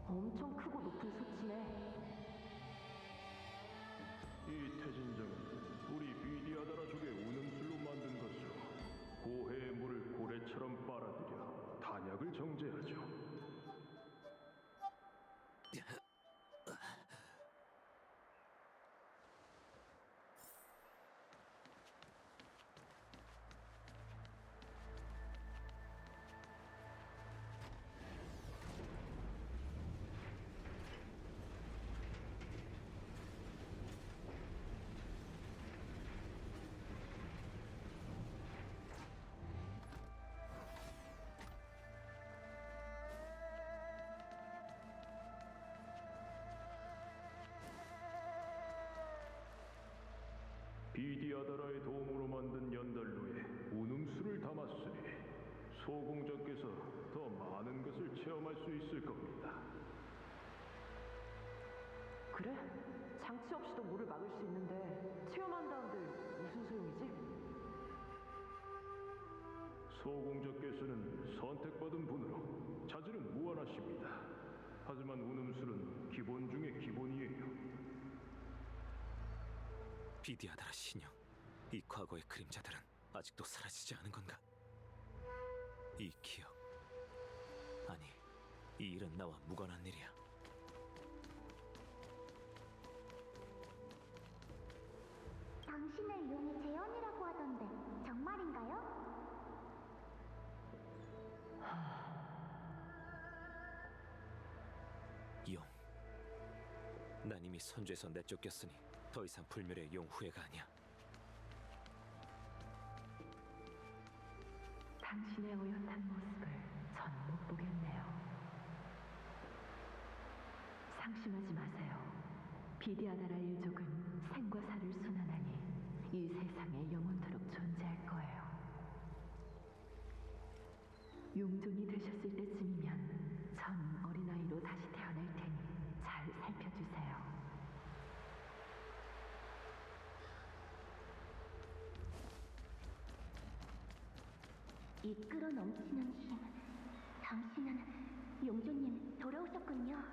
엄청 크고 높은 숲이네. 이 태진정은 우리 비디아다라족의 운음술로 만든 것으로 고해의 물을 고래처럼 빨아들여 단약을 정제하죠. 비디아다라의 도움으로 만든 연달로에 운음수를 담았으니 소공자께서 더 많은 것을 체험할 수 있을 겁니다. 그래? 장치 없이도 물을 막을 수 있는데 체험한다는데 무슨 소용이지? 소공자께서는 선택받은 분으로 자질은 무한하십니다. 하지만 운음술은 기본 중의 기본이에요. 비디아다라 신형, 이 과거의 그림자들은 아직도 사라지지 않은 건가? 이 기억, 아니, 이 일은 나와 무관한 일이야. 당신을 용의 재현이라고 하던데 정말인가요? 용, 난 이미 선주에서 내쫓겼으니 더 이상 불멸의 용 후예가 아니야. 당신의 어엿한 모습을 전 못 보겠네요. 상심하지 마세요. 비디아나라 일족은 생과 사를 순환하니 이 세상에 영원토록 존재할 거예요. 용종이 되셨을 때쯤이면 전 어린아이로 다시 태어날 테니 잘 살펴주세요. 이끌어 넘치는 힘. 당신은 용조님 돌아오셨군요.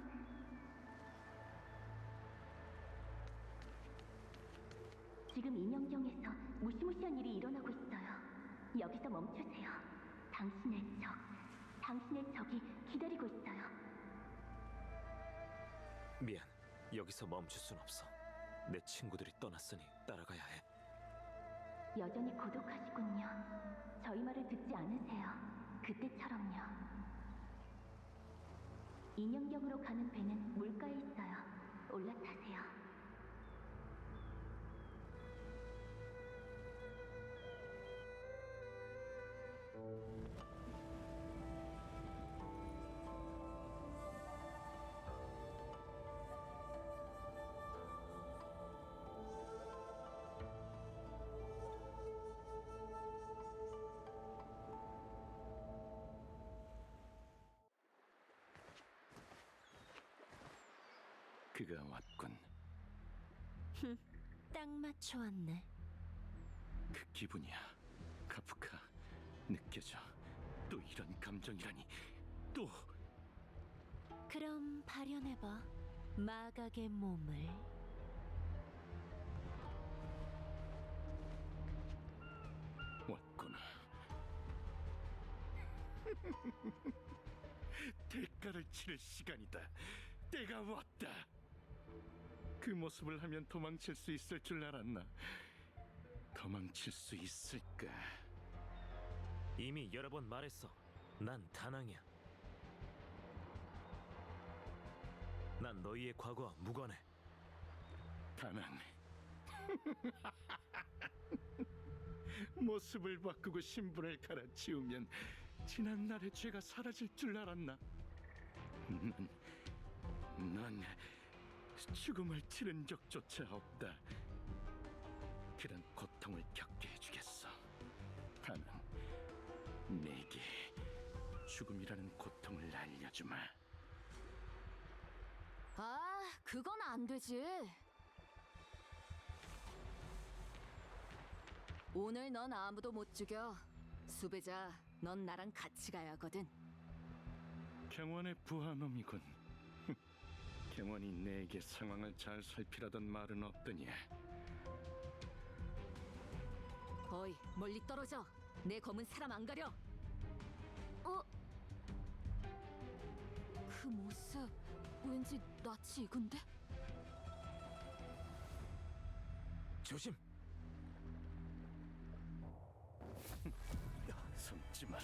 지금 인형경에서 무시무시한 일이 일어나고 있어요. 여기서 멈추세요. 당신의 적이 기다리고 있어요. 미안, 여기서 멈출 순 없어. 내 친구들이 떠났으니 따라가야 해. 여전히 고독하시군요. 저희 말을 듣지 않으세요. 그때처럼요. 인형경으로 가는 배는 물가에 있어요. 올라타세요. 그가 왔군. 딱 맞춰 왔네. 그 기분이야. 카프카. 느껴져. 또 이런 감정이라니. 또 그럼 발현해봐. 마각의 몸을. 왔구나. 대가를 치를 시간이다. 때가 왔다. 그 모습을 하면 도망칠 수 있을 줄 알았나? 도망칠 수 있을까? 이미 여러 번 말했어. 난 다낭이야. 난 너희의 과거와 무관해. 다낭. 모습을 바꾸고 신분을 갈아치우면 지난 날의 죄가 사라질 줄 알았나? 넌 죽음을 치른 적조차 없다. 그런 고통을 겪게 해주겠어. 다낭, 내게 죽음이라는 고통을 알려주마. 아, 그건 안 되지. 오늘 넌 아무도 못 죽여. 수배자, 넌 나랑 같이 가야 하거든. 경원의 부하놈이군. 경원이 내게 상황을 잘 살피라던 말은 없더니. 어이, 멀리 떨어져. 내 검은 사람 안 가려. 그 모습 왠지 낯이 익은데? 조심. 숨지 마.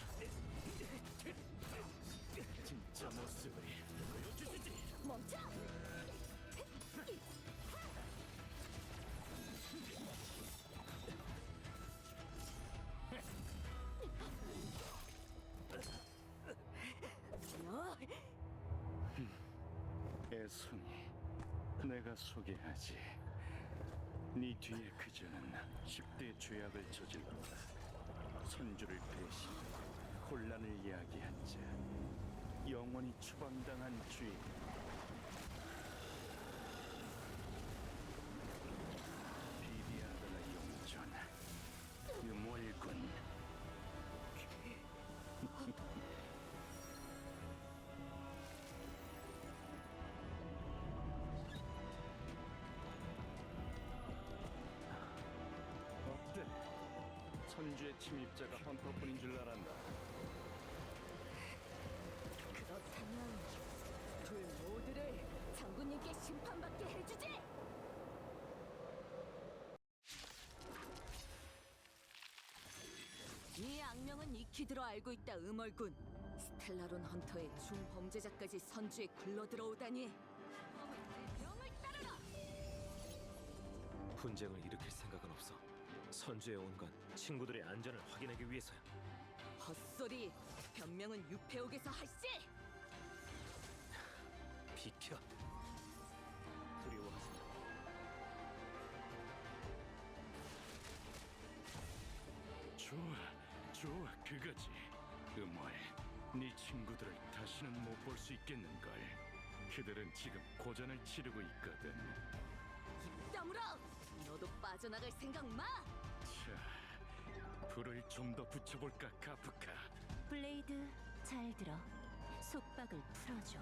진짜 모습을 보여주지. 멈춰! 애송이, 내가 소개하지. 네 뒤에 그자는 10대 죄악을 저질렀다. 선주를 배신, 혼란을 야기한 자, 영원히 추방당한 죄인. 비비아드라 용전, 유몰군. 어때? 선주의 침입자가 헌터뿐인 줄 알았나? 그렇다면 둘 모두를 장군님께 심판받게 해주지! 이 악명은 익히들어 알고 있다, 음얼군. 스텔라론 헌터의 중범죄자까지 선주에 굴러들어오다니. 명을 따르라! 분쟁을 일으킬 생각은 없어. 선주에 온 건 친구들의 안전을 확인하기 위해서야. 헛소리! 변명은 유폐옥에서 하시! 비켜. 두려워하지 마. 좋아, 그거지. 음월, 네 친구들을 다시는 못 볼 수 있겠는걸. 그들은 지금 고전을 치르고 있거든. 입 다물어! 너도 빠져나갈 생각 마! 자, 불을 좀 더 붙여볼까, 카프카. 블레이드, 잘 들어. 속박을 풀어줘.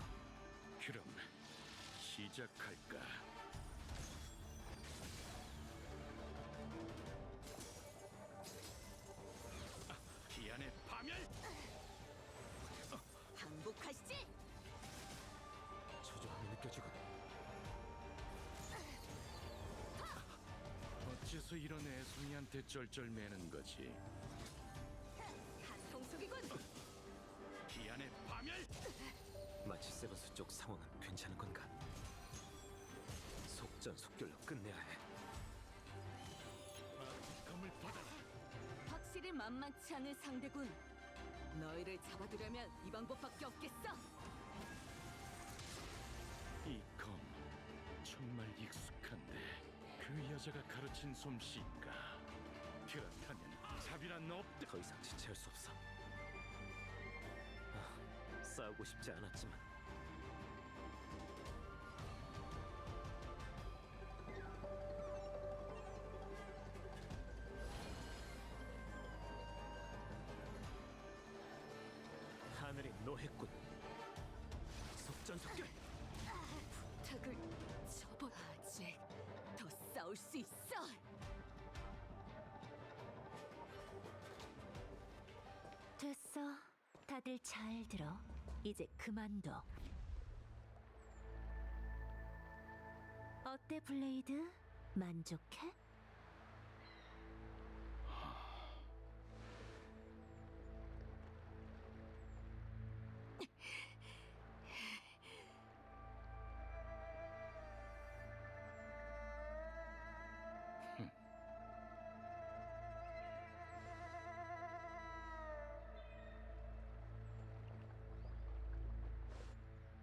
그럼 시작할까? 기안의 파멸! 항복하시지! 초조함이 느껴지군. 어째서 이런 애송이한테 쩔쩔매는 거지? 한통속이군! 기안의 파멸! 마치 세버스 쪽 상황은 괜찮은 건가? 속전속결로 끝내야 해. 검을 받아라. 확실히 만만치 않은 상대군. 너희를 잡아두려면 이 방법밖에 없겠어. 이 검 정말 익숙한데 그 여자가 가르친 솜씨인가? 그렇다면 자비란 없다. 더 이상 지체할 수 없어. 싸우고 싶지 않았지만 하늘이 노했군. 속전속결. 부탁을 접어. 아직 더 싸울 수 있어. 됐어. 다들 잘 들어. 이제 그만둬. 어때, 블레이드? 만족해?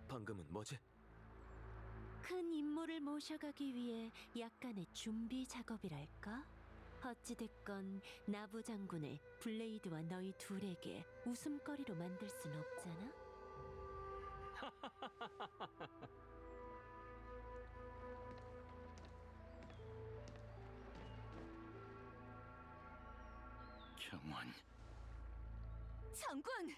방금은 뭐지? 큰 임무를 모셔가기 위해 약간의 준비 작업이랄까? 어찌됐건 나부 장군을 블레이드와 너희 둘에게 웃음거리로 만들 순 없잖아? 경원, 장군!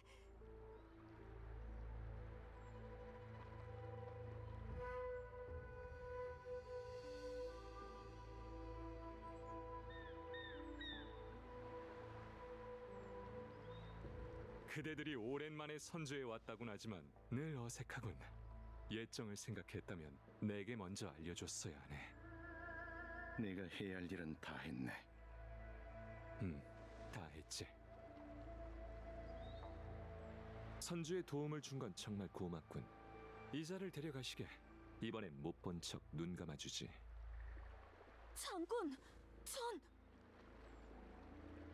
그대들이 오랜만에 선주에 왔다곤 하지만 늘 어색하군. 예정을 생각했다면 내게 먼저 알려줬어야 하네. 내가 해야 할 일은 다 했네. 다 했지. 선주에 도움을 준 건 정말 고맙군. 이자를 데려가시게. 이번엔 못 본 척 눈 감아주지. 장군! 전...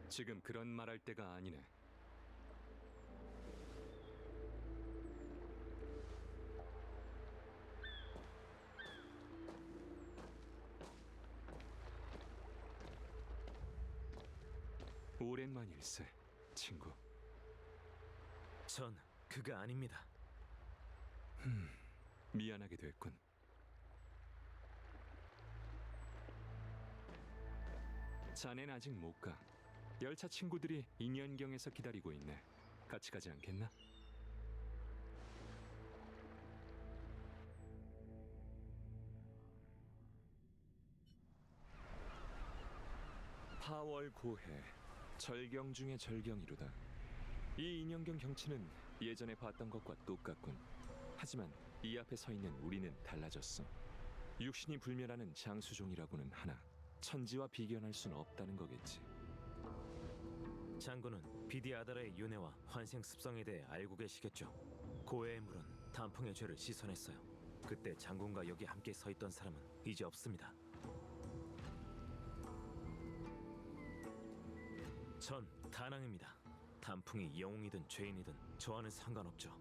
지금 그런 말할 때가 아니네. 오랜만일세, 친구. 전 그가 아닙니다. 미안하게 됐군. 자넨 아직 못 가. 열차 친구들이 인연경에서 기다리고 있네. 같이 가지 않겠나? 파월고해, 절경 중의 절경이로다. 이 인연경 경치는 예전에 봤던 것과 똑같군. 하지만 이 앞에 서 있는 우리는 달라졌어. 육신이 불멸하는 장수종이라고는 하나 천지와 비견할 수는 없다는 거겠지. 장군은 비디아다라의 윤회와 환생 습성에 대해 알고 계시겠죠. 고해의 물은 단풍의 죄를 씻어냈어요. 그때 장군과 여기 함께 서 있던 사람은 이제 없습니다. 전 다낭입니다. 단풍이 영웅이든 죄인이든 저와는 상관없죠.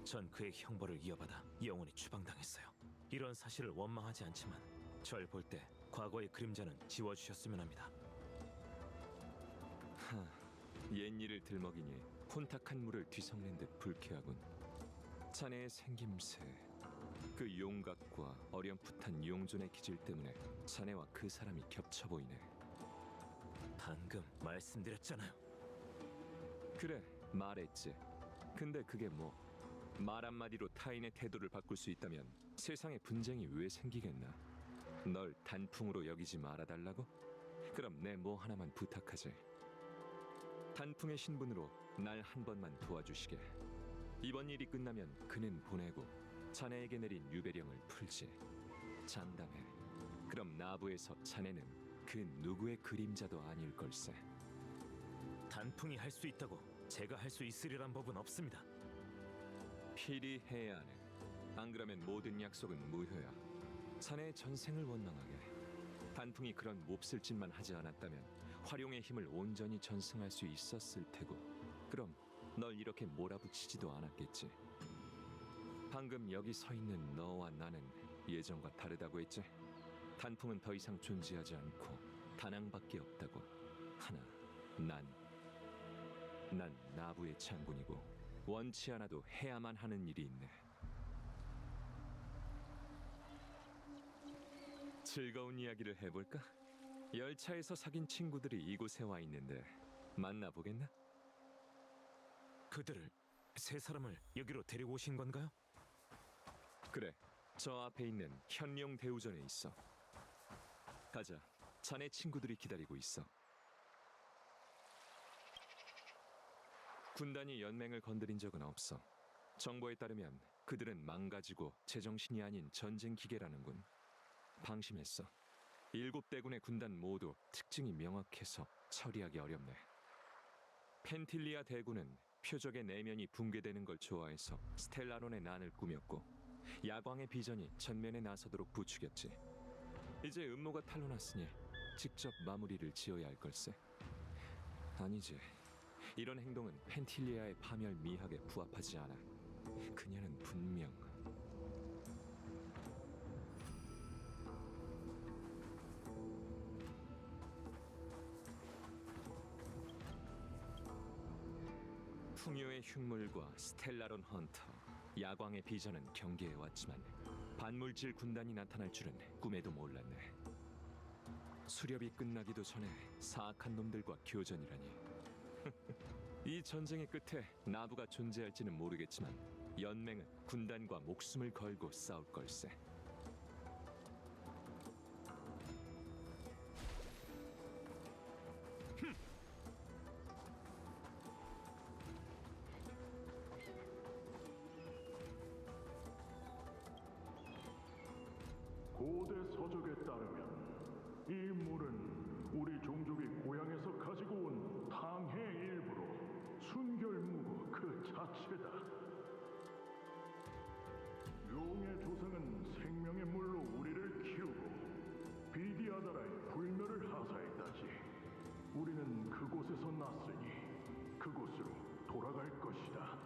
전 그의 형벌을 이어받아 영원히 추방당했어요. 이런 사실을 원망하지 않지만 절 볼 때 과거의 그림자는 지워주셨으면 합니다. 옛일을 들먹이니 혼탁한 물을 뒤섞는 듯 불쾌하군. 자네의 생김새, 그 용각과 어렴풋한 용존의 기질 때문에 자네와 그 사람이 겹쳐 보이네. 방금 말씀드렸잖아요. 그래, 말했지. 근데 그게 뭐? 말 한마디로 타인의 태도를 바꿀 수 있다면 세상에 분쟁이 왜 생기겠나? 널 단풍으로 여기지 말아달라고? 그럼 내 뭐 하나만 부탁하지. 단풍의 신분으로 날 한 번만 도와주시게. 이번 일이 끝나면 그는 보내고 자네에게 내린 유배령을 풀지. 장담해. 그럼 나부에서 자네는 그 누구의 그림자도 아닐 걸세. 단풍이 할 수 있다고 제가 할 수 있으리란 법은 없습니다. 필히 해야 하네. 안 그러면 모든 약속은 무효야. 자네의 전생을 원망하게. 단풍이 그런 몹쓸 짓만 하지 않았다면 활용의 힘을 온전히 전승할 수 있었을 테고, 그럼 널 이렇게 몰아붙이지도 않았겠지. 방금 여기 서 있는 너와 나는 예전과 다르다고 했지. 단풍은 더 이상 존재하지 않고 다낭밖에 없다고. 하나, 난 나부의 장군이고 원치 않아도 해야만 하는 일이 있네. 즐거운 이야기를 해볼까? 열차에서 사귄 친구들이 이곳에 와 있는데 만나보겠나? 그들을, 세 사람을 여기로 데리고 오신 건가요? 그래, 저 앞에 있는 현룡 대우전에 있어. 가자, 자네 친구들이 기다리고 있어. 군단이 연맹을 건드린 적은 없어. 정보에 따르면 그들은 망가지고 제정신이 아닌 전쟁 기계라는군. 방심했어. 7대군의 군단 모두 특징이 명확해서 처리하기 어렵네. 펜틸리아 대군은 표적의 내면이 붕괴되는 걸 좋아해서 스텔라론의 난을 꾸몄고, 야광의 비전이 전면에 나서도록 부추겼지. 이제 음모가 탄로났으니 직접 마무리를 지어야 할 걸세. 아니지. 이런 행동은 펜틸리아의 파멸 미학에 부합하지 않아. 그녀는 분명 풍요의 흉물과 스텔라론 헌터, 야광의 비전은 경계해왔지만 반물질 군단이 나타날 줄은 꿈에도 몰랐네. 수렵이 끝나기도 전에 사악한 놈들과 교전이라니. 이 전쟁의 끝에 나부가 존재할지는 모르겠지만 연맹은 군단과 목숨을 걸고 싸울 걸세. 고대 서적에 따르면 이 물은 우리 종족이 고향에서 가지고 온 탕의 일부로 순결무고 그 자체다. 용의 조상은 생명의 물로 우리를 키우고 비디아다라의 불멸을 하사했다지. 우리는 그곳에서 났으니 그곳으로 돌아갈 것이다.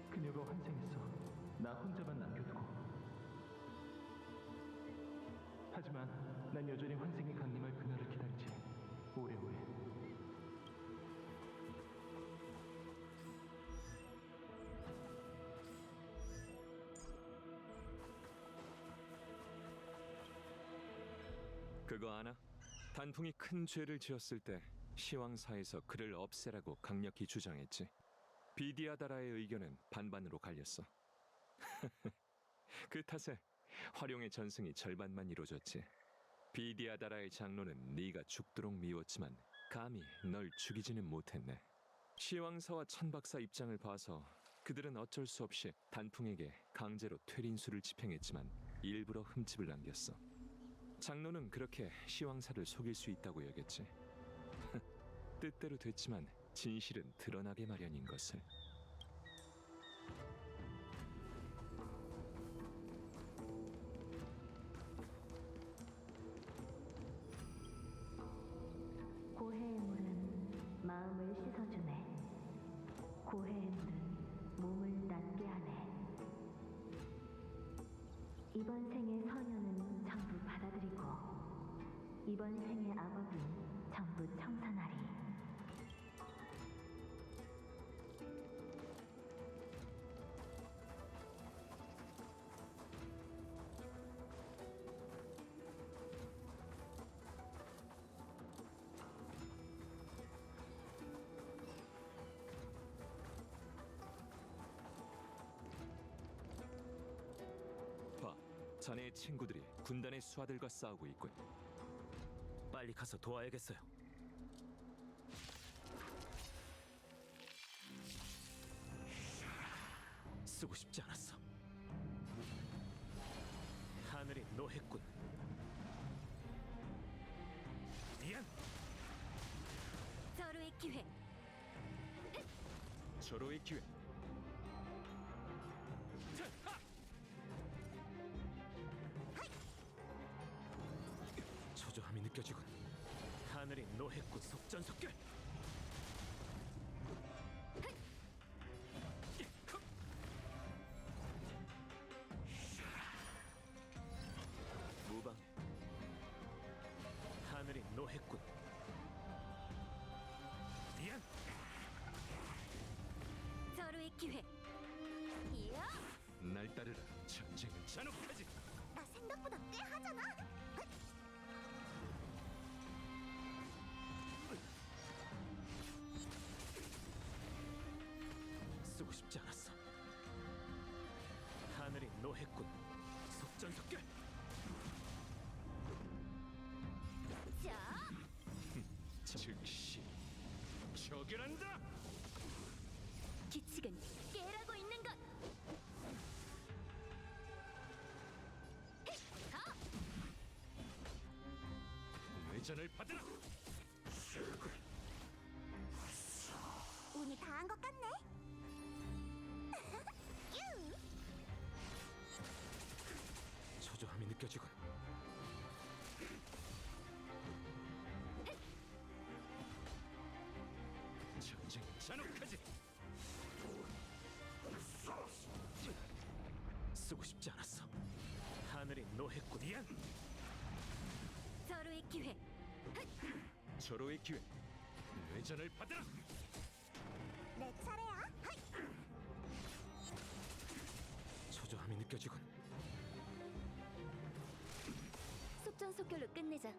그녀가 나 혼자만 남겨두고. 하지만 난 여전히 환생이 강림할 그날을 기다리지. 오래오래. 그거 아나? 단풍이 큰 죄를 지었을 때 시황사에서 그를 없애라고 강력히 주장했지. 비디아다라의 의견은 반반으로 갈렸어. 그 탓에 활용의 전승이 절반만 이루어졌지. 비디아다라의 장로는 네가 죽도록 미웠지만 감히 널 죽이지는 못했네. 시황사와 천박사 입장을 봐서 그들은 어쩔 수 없이 단풍에게 강제로 퇴린수를 집행했지만 일부러 흠집을 남겼어. 장로는 그렇게 시황사를 속일 수 있다고 여겼지. 뜻대로 됐지만 진실은 드러나게 마련인 것을. 고해의 물은 마음을 씻어주네. 고해의 물은 몸을 낫게 하네. 이번 생의 선연은 전부 받아들이고 이번 생의 악업은 전부 청산하리. 봐, 자네의 친구들이 군단의 수하들과 싸우고 있군. 빨리 가서 도와야겠어요. 쓰고 싶지 않았어. 하늘이 노했군. 미안. 서로의 기회. 절호의 기회. 초조함이 느껴지군. 하늘이 노했군. 속전속결. 무방. 하늘이 노했군. 미안. 서로의 기회. 이야! 날 따르라. 전쟁은 잔혹하지. 나 생각보다 꽤 하잖아. 쓰고 싶지 않았어. 하늘이 노했군. 속전속결. 자, 즉시 처결한다. 규칙은 깨라고 있는 것. 회전을 받으라. 운이 다 한 것 같네. 초조함이 느껴지군. 전쟁은 잔혹하지. 쓰고 싶지 않았어. 하늘이 노했군. 미안. 서로의 기회. 절호의 기회. 회전을 받으라. 내 차례야. 초조함이 느껴지군. 속전속결로 끝내자.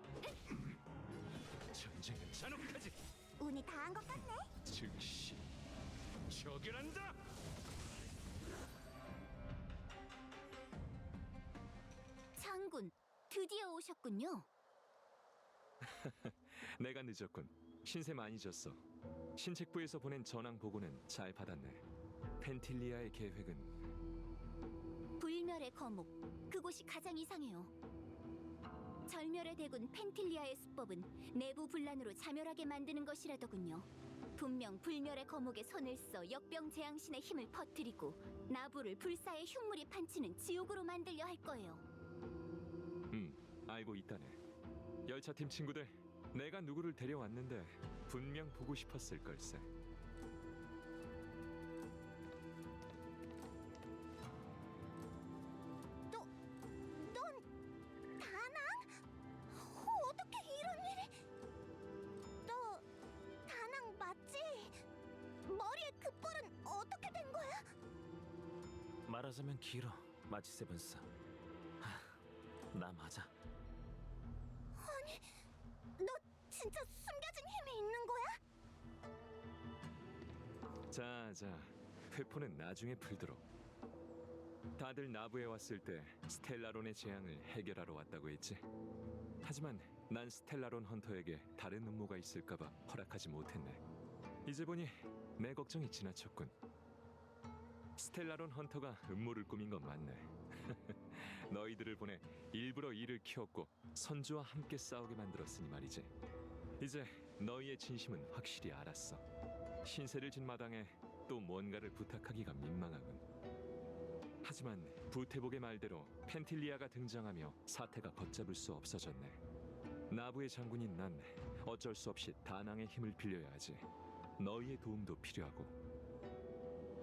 전쟁은 잔혹하지. 운이 다 한 것 같네. 즉시 처결한다. 장군, 드디어 오셨군요. 내가 늦었군. 신세 많이 졌어. 신책부에서 보낸 전황 보고는 잘 받았네. 펜틸리아의 계획은 불멸의 거목, 그곳이 가장 이상해요. 절멸의 대군 펜틸리아의 수법은 내부 분란으로 자멸하게 만드는 것이라더군요. 분명 불멸의 거목에 손을 써 역병 재앙신의 힘을 퍼뜨리고 나부를 불사의 흉물이 판치는 지옥으로 만들려 할 거예요. 알고 있다네. 열차팀 친구들, 내가 누구를 데려왔는데 분명 보고 싶었을 걸세. 말하자면 길어. 마치 세븐스. 나 맞아. 너 진짜 숨겨진 힘이 있는 거야? 자, 회포는 나중에 풀도록. 다들 나부에 왔을 때 스텔라론의 재앙을 해결하러 왔다고 했지. 하지만 난 스텔라론 헌터에게 다른 음모가 있을까봐 허락하지 못했네. 이제 보니 내 걱정이 지나쳤군. 스텔라론 헌터가 음모를 꾸민 건 맞네. 너희들을 보내 일부러 일을 키웠고 선주와 함께 싸우게 만들었으니 말이지. 이제 너희의 진심은 확실히 알았어. 신세를 진 마당에 또 뭔가를 부탁하기가 민망하군. 하지만 부태복의 말대로 펜틸리아가 등장하며 사태가 걷잡을 수 없어졌네. 나부의 장군인 난 어쩔 수 없이 다낭의 힘을 빌려야 하지. 너희의 도움도 필요하고.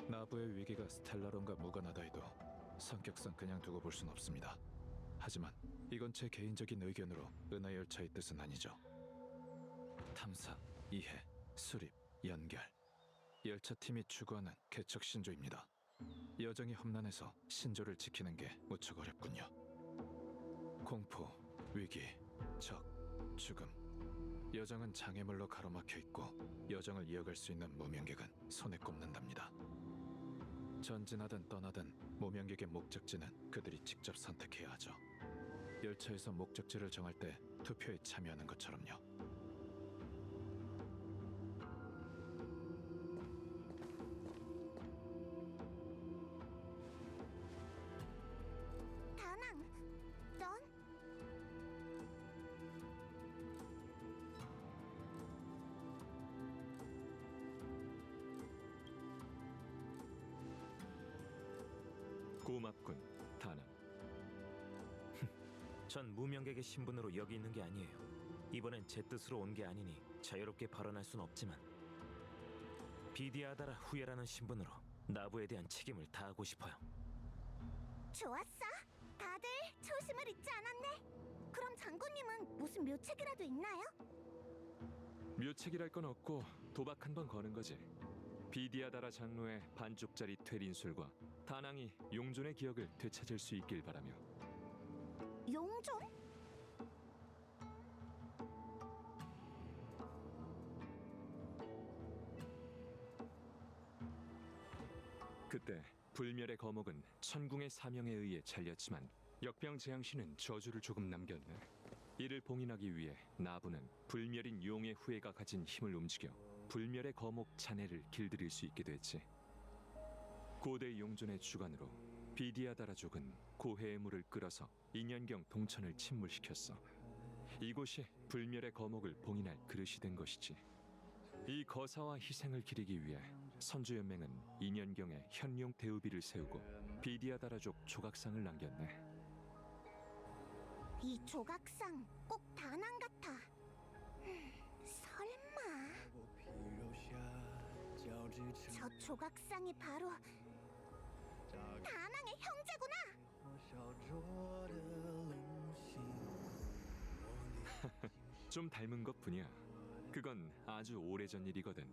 나부의 위기가 스텔라론과 무관하다 해도 성격상 그냥 두고 볼 순 없습니다. 하지만 이건 제 개인적인 의견으로 은하열차의 뜻은 아니죠. 탐사, 이해, 수립, 연결. 열차팀이 추구하는 개척 신조입니다. 여정이 험난해서 신조를 지키는 게 무척 어렵군요. 공포, 위기, 적, 죽음. 여정은 장애물로 가로막혀 있고 여정을 이어갈 수 있는 무명객은 손에 꼽는답니다. 전진하든 떠나든 무명객의 목적지는 그들이 직접 선택해야 하죠. 열차에서 목적지를 정할 때 투표에 참여하는 것처럼요. 다낭, 넌? 고맙군, 다낭. 전 무명객의 신분으로 여기 있는 게 아니에요. 이번엔 제 뜻으로 온 게 아니니 자유롭게 발언할 순 없지만 비디아다라 후예라는 신분으로 나부에 대한 책임을 다하고 싶어요. 좋았어. 다들 초심을 잊지 않았네. 그럼 장군님은 무슨 묘책이라도 있나요? 묘책이랄 건 없고 도박 한 번 거는 거지. 비디아다라 장로의 반쪽짜리 퇴린술과 다낭이 용존의 기억을 되찾을 수 있길 바라며. 용종? 그때 불멸의 거목은 천궁의 사명에 의해 잘렸지만 역병 재앙신은 저주를 조금 남겼네. 이를 봉인하기 위해 나부는 불멸인 용의 후예가 가진 힘을 움직여 불멸의 거목 잔해를 길들일 수 있게 됐지. 고대 용존의 주관으로 비디아다라족은 고해의 물을 끌어서 인연경 동천을 침몰시켰어. 이곳이 불멸의 거목을 봉인할 그릇이 된 것이지. 이 거사와 희생을 기리기 위해 선주연맹은 인연경에 현룡 대우비를 세우고 비디아다라족 조각상을 남겼네. 이 조각상 꼭 다낭 같아. 설마 저 조각상이 바로 다낭의 형제구나. 좀 닮은 것뿐이야. 그건 아주 오래전 일이거든.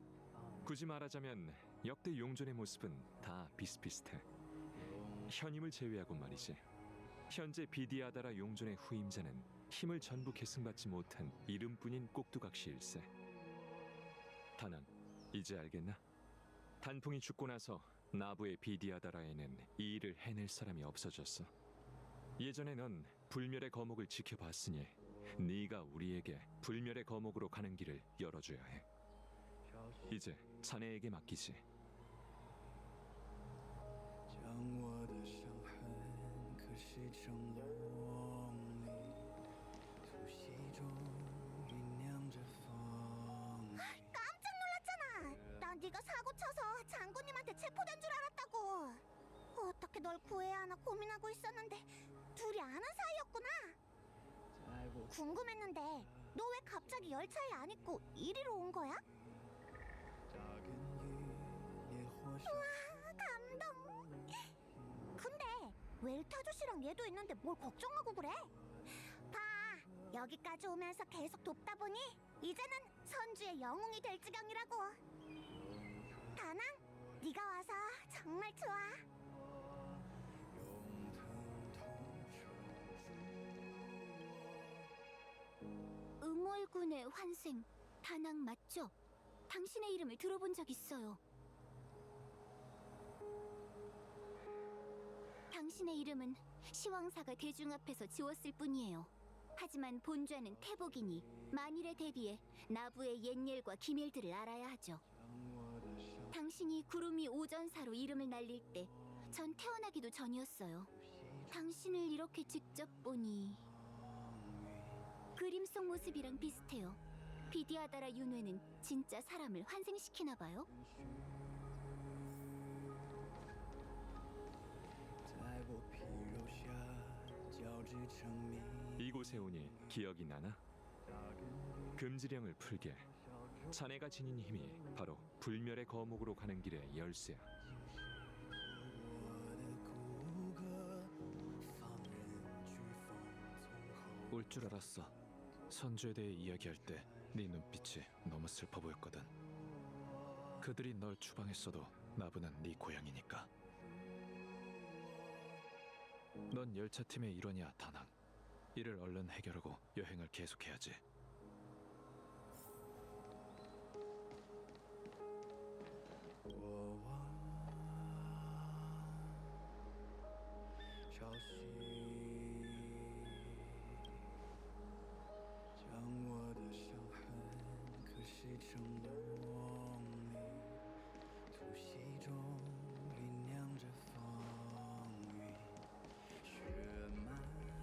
굳이 말하자면 역대 용존의 모습은 다 비슷비슷해. 현임을 제외하고 말이지. 현재 비디아다라 용존의 후임자는 힘을 전부 계승받지 못한 이름뿐인 꼭두각시일세. 다낭, 이제 알겠나? 단풍이 죽고 나서 나부의 비디아다라에는 이 일을 해낼 사람이 없어졌어. 예전에 넌 불멸의 거목을 지켜봤으니 네가 우리에게 불멸의 거목으로 가는 길을 열어줘야 해. 이제 자네에게 맡기지. 깜짝 놀랐잖아. 난 네가 사고 쳐서 장군님한테 체포된 줄 알았다고. 어떻게 널 구해야 하나 고민하고 있었는데 둘이 아는 사이였구나. 궁금했는데 너 왜 갑자기 열차에 안 있고 이리로 온 거야? 우와, 감동. 근데 웰트 아저씨랑 얘도 있는데 뭘 걱정하고 그래? 봐, 여기까지 오면서 계속 돕다 보니 이제는 선주의 영웅이 될 지경이라고. 다낭, 네가 와서 정말 좋아. 황홀군의 환생, 다낭 맞죠? 당신의 이름을 들어본 적 있어요. 당신의 이름은 시황사가 대중 앞에서 지웠을 뿐이에요. 하지만 본좌는 태복이니 만일에 대비해 나부의 옛일과 기밀들을 알아야 하죠. 당신이 구름이 오전사로 이름을 날릴 때 전 태어나기도 전이었어요. 당신을 이렇게 직접 보니 그림 속 모습이랑 비슷해요. 비디아다라 윤회는 진짜 사람을 환생시키나 봐요. 이곳에 오니 기억이 나나? 금지령을 풀게. 자네가 지닌 힘이 바로 불멸의 거목으로 가는 길의 열쇠야. 올 줄 알았어. 선주에 대해 이야기할 때 네 눈빛이 너무 슬퍼 보였거든. 그들이 널 추방했어도 나부는 네 고향이니까. 넌 열차팀의 일원이야, 다낭. 이를 얼른 해결하고 여행을 계속해야지.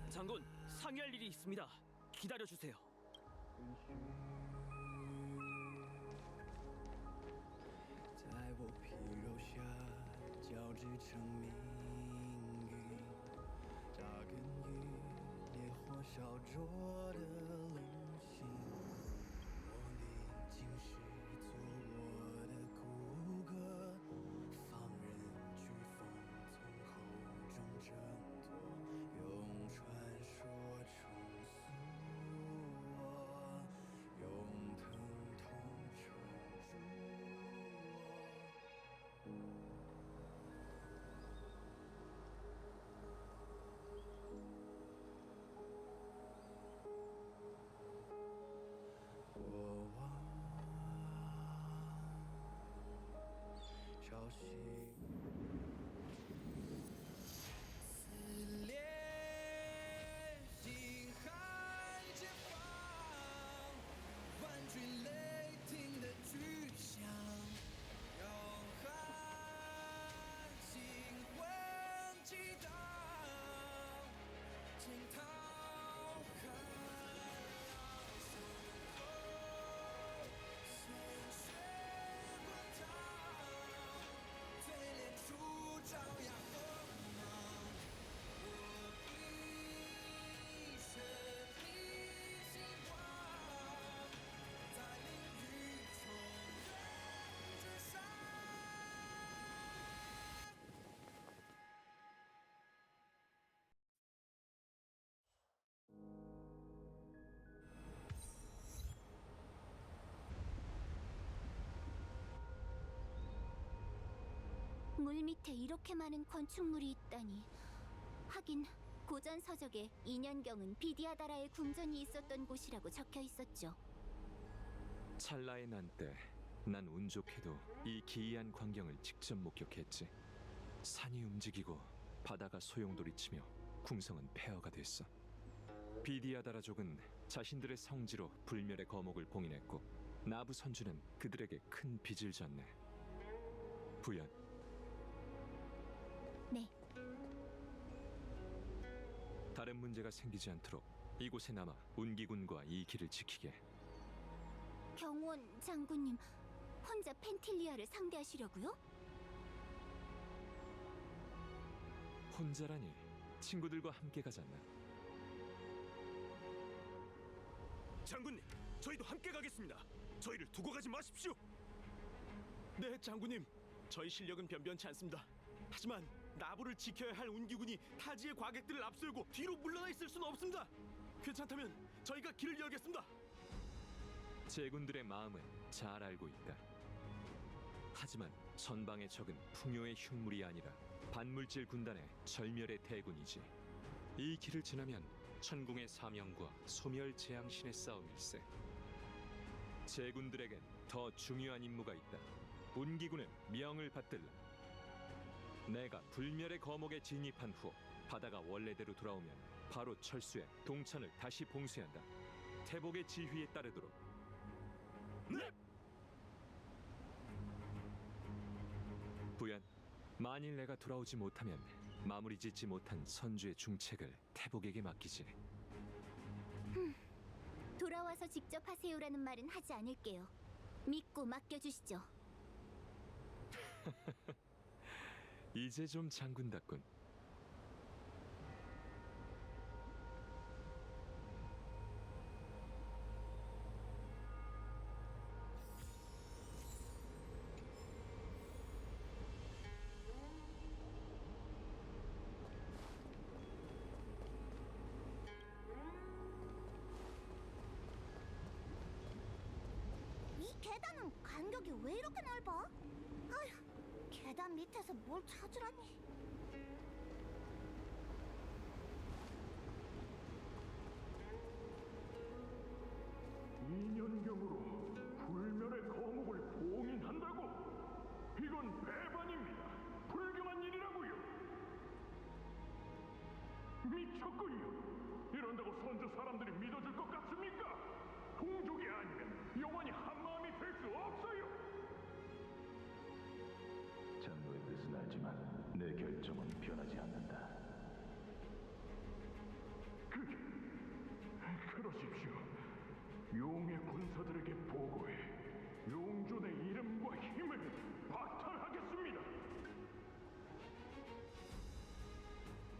장군, 상의할 일이 있습니다. 기다려주세요. 물 밑에 이렇게 많은 건축물이 있다니. 하긴 고전 서적에 2년경은 비디아다라의 궁전이 있었던 곳이라고 적혀 있었죠. 찰나의 난 때 난 운 좋게도 이 기이한 광경을 직접 목격했지. 산이 움직이고 바다가 소용돌이치며 궁성은 폐허가 됐어. 비디아다라족은 자신들의 성지로 불멸의 거목을 봉인했고 나부 선주는 그들에게 큰 빚을 졌네. 부연. 네. 다른 문제가 생기지 않도록 이곳에 남아 운기군과 이 길을 지키게. 경원 장군님, 혼자 펜틸리아를 상대하시려고요? 혼자라니 친구들과 함께 가잖아. 장군님, 저희도 함께 가겠습니다. 저희를 두고 가지 마십시오. 네, 장군님. 저희 실력은 변변치 않습니다. 하지만 나부를 지켜야 할 운기군이 타지의 과객들을 앞세우고 뒤로 물러나 있을 수는 없습니다. 괜찮다면 저희가 길을 열겠습니다. 제군들의 마음은 잘 알고 있다. 하지만 전방의 적은 풍요의 흉물이 아니라 반물질 군단의 절멸의 대군이지. 이 길을 지나면 천궁의 사명과 소멸 재앙신의 싸움일세. 제군들에겐 더 중요한 임무가 있다. 운기군은 명을 받들라. 내가 불멸의 거목에 진입한 후 바다가 원래대로 돌아오면 바로 철수해 동천을 다시 봉쇄한다. 태복의 지휘에 따르도록. 네! 부연, 만일 내가 돌아오지 못하면 마무리 짓지 못한 선주의 중책을 태복에게 맡기지. 돌아와서 직접 하세요라는 말은 하지 않을게요. 믿고 맡겨주시죠. 이제 좀 장군답군. 이 계단은 간격이 왜 이렇게 넓어? 아휴, 계단 밑에서 뭘 찾으라니. 인연경으로 불멸의 거목을 봉인한다고? 이건 배반입니다. 불경한 일이라고요. 미쳤군요. 이런다고 선주 사람들이 믿어줄 것 같습니까? 동족이 아니면 영원히 한마음이 될 수 없어요. 장로의 뜻은 알지만 내 결정은 변하지 않는다. 그러십시오. 용의 군사들에게 보고해 용존의 이름과 힘을 박탈하겠습니다.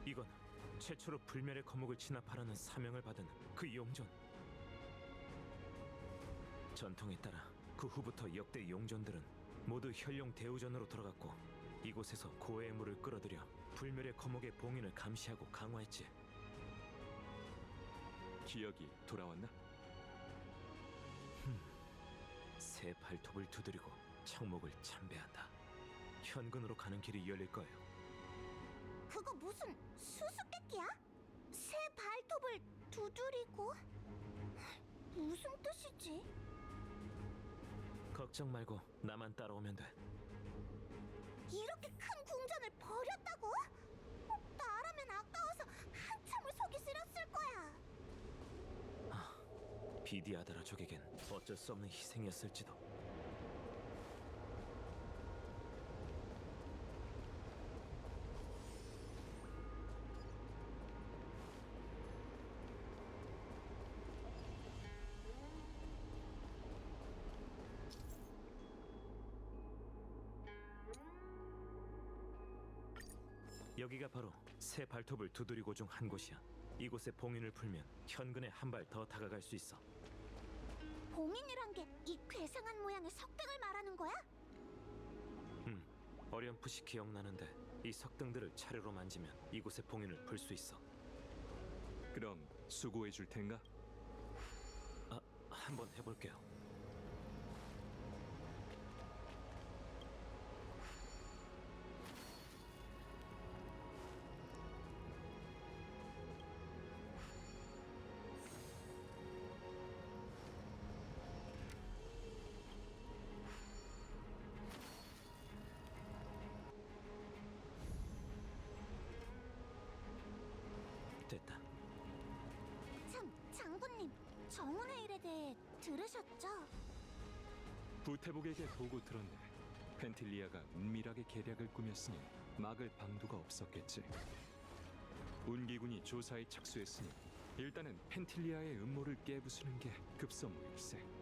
이건 최초로 불멸의 거목을 진압하라는 사명을 받은 그 용전. 전통에 따라 그 후부터 역대 용전들은 모두 혈룡 대우전으로 돌아갔고 이곳에서 고해의 물을 끌어들여 불멸의 거목의 봉인을 감시하고 강화했지. 기억이 돌아왔나? 새 발톱을 두드리고 청목을 참배한다. 현근으로 가는 길이 열릴 거예요. 그거 무슨 수수께끼야? 새 발톱을 두드리고? 무슨 뜻이지? 걱정 말고 나만 따라오면 돼. 이렇게 큰 궁전을 버렸다고? 나라면 아까워서 한참을 속이 쓰렸을 거야. 비디아드라족에겐 어쩔 수 없는 희생이었을지도. 여기가 바로 새 발톱을 두드리고 중 한 곳이야. 이곳에 봉인을 풀면 현근에 한 발 더 다가갈 수 있어. 봉인이란 게 이 괴상한 모양의 석등을 말하는 거야? 어렴풋이 기억나는데 이 석등들을 차례로 만지면 이곳의 봉인을 풀 수 있어. 그럼 수고해 줄 텐가? 한번 해볼게요. 됐다. 장군님, 정운의 일에 대해 들으셨죠? 부태복에게 보고 들었네. 펜틸리아가 은밀하게 계략을 꾸몄으니 막을 방도가 없었겠지. 운기군이 조사에 착수했으니 일단은 펜틸리아의 음모를 깨부수는 게 급선무일세.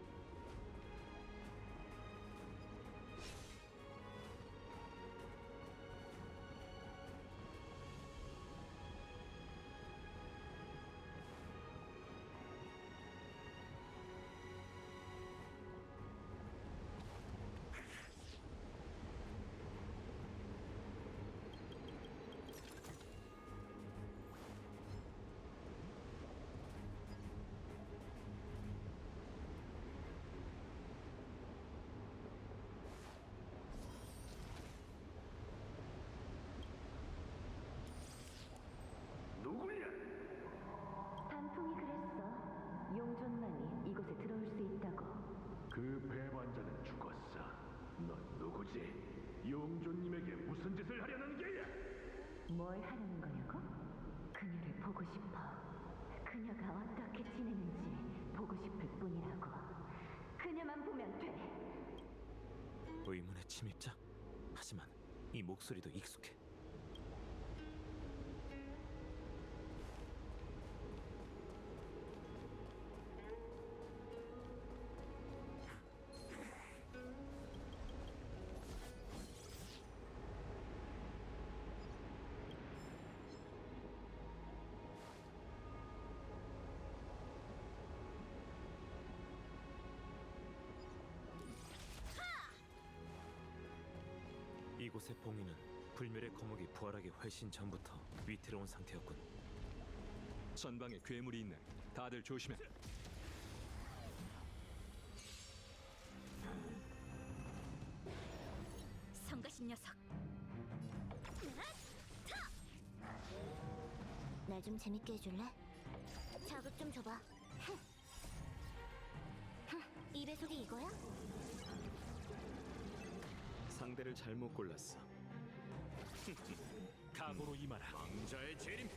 도대체 영조님에게 무슨 짓을 하려는 게야? 뭘 하려는 거냐고? 그녀를 보고 싶어. 그녀가 어떻게 지내는지 보고 싶을 뿐이라고. 그녀만 보면 돼. 의문의 침입자? 하지만 이 목소리도 익숙해. 이곳의 봉인은 불멸의 거목이 부활하기 훨씬 전부터 위태로운 상태였군. 전방에 괴물이 있네. 다들 조심해. 성가신 녀석. 날 좀 재밌게 해줄래? 자극 좀 줘봐. 이 배속이 이거야? 상대를 잘못 골랐어. 각오로 임하라. 왕자의 재림.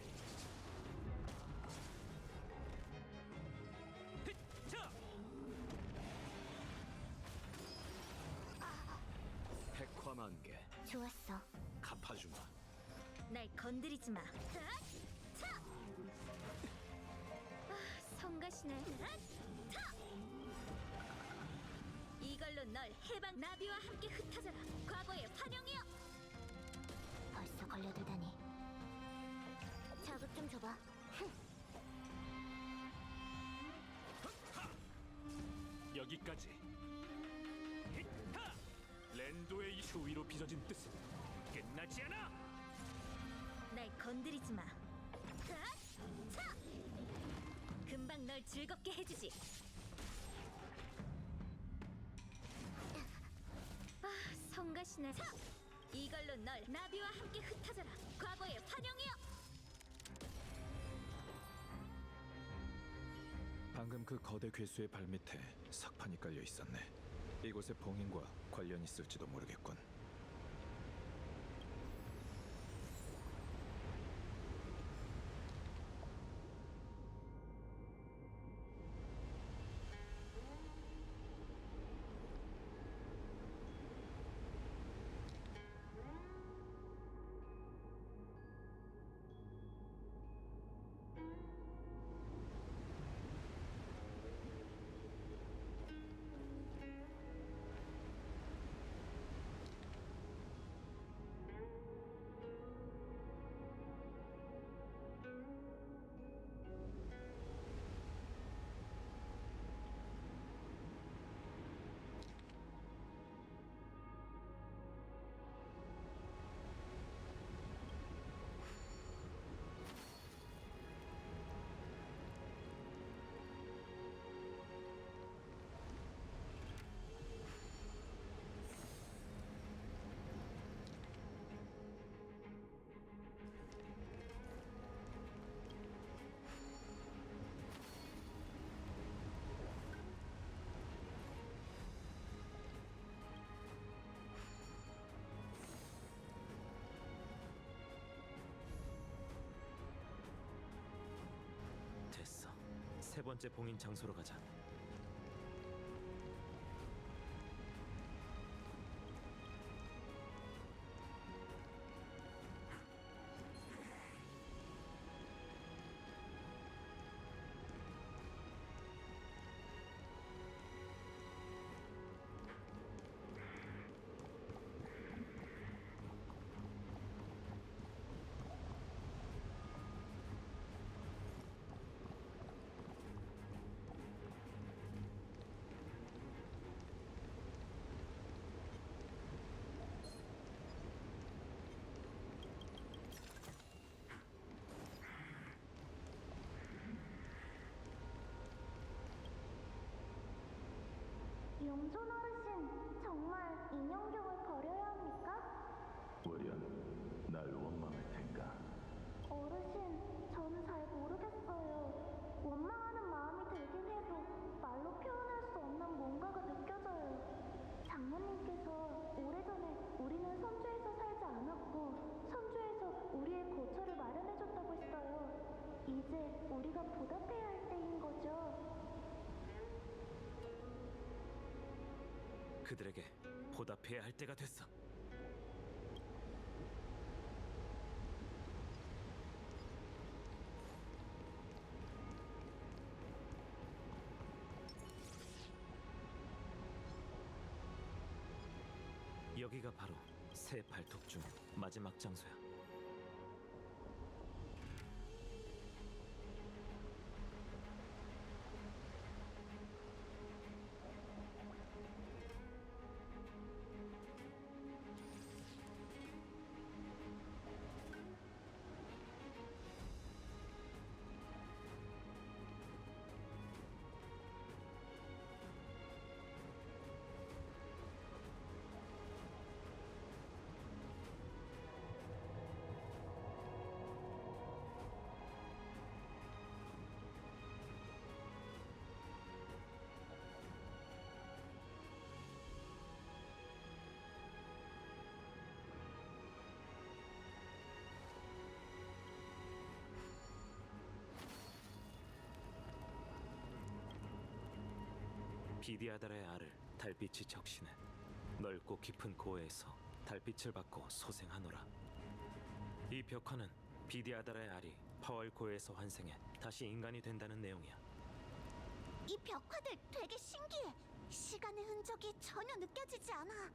백화만개. 좋았어. 갚아주마. 날 건드리지 마. 성가시네. 이걸로 널 해방. 나비와 함께 흩어져라. 과거의 환영이여. 벌써 걸려들다니. 자극 좀 줘봐. 여기까지. 랜도의 추위로 빚어진 뜻은 끝나지 않아. 날 건드리지 마. 금방 널 즐겁게 해주지. 성가시네. 이걸로 널 나비와 함께 흩어져라. 과거의 환영이여. 방금 그 거대 괴수의 발밑에 석판이 깔려 있었네. 이곳의 봉인과 관련이 있을지도 모르겠군. 됐어. 세 번째 봉인 장소로 가자. 용존 어르신, 정말 인형경을 버려야 합니까? 월연, 날 원망할 텐가? 어르신, 저는 잘 모르겠어요. 원망하는 마음이 들긴 해도 말로 표현할 수 없는 뭔가가 느껴져요. 장모님께서 오래전에 보답해야 할 때인 거죠. 그들에게 보답해야 할 때가 됐어. 여기가 바로 새 발톱 중 마지막 장소야. 비디아달의 알을 달빛이 적시네. 넓고 깊은 고해에서 달빛을 받고 소생하노라. 이 벽화는 비디아달의 알이 파월 고해에서 환생해 다시 인간이 된다는 내용이야. 이 벽화들 되게 신기해. 시간의 흔적이 전혀 느껴지지 않아.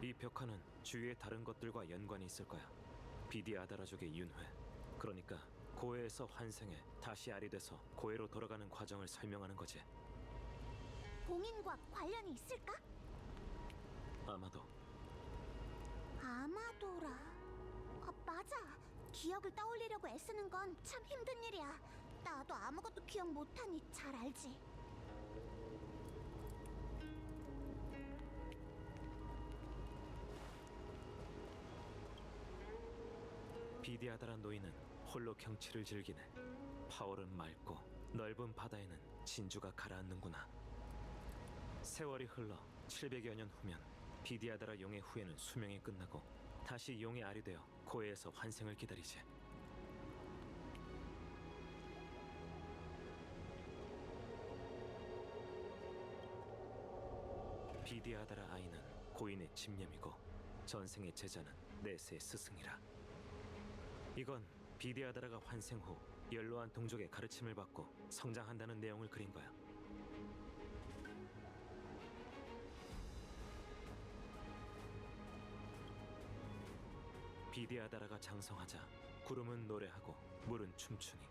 이 벽화는 주위의 다른 것들과 연관이 있을 거야. 비디아다라족의 윤회, 그러니까 고해에서 환생해 다시 알이 돼서 고해로 돌아가는 과정을 설명하는 거지. 봉인과 관련이 있을까? 아마도. 아마도라. 맞아. 기억을 떠올리려고 애쓰는 건 참 힘든 일이야. 나도 아무것도 기억 못하니 잘 알지. 비디아다란 노인은 홀로 경치를 즐기네. 파월은 맑고 넓은 바다에는 진주가 가라앉는구나. 세월이 흘러 700여 년 후면 비디아다라 용의 후예는 수명이 끝나고 다시 용의 알이 되어 고해에서 환생을 기다리지. 비디아다라 아이는 고인의 집념이고 전생의 제자는 네스의 스승이라. 이건 비디아다라가 환생 후 연로한 동족의 가르침을 받고 성장한다는 내용을 그린 거야. 비디아다라가 장성하자 구름은 노래하고 물은 춤추니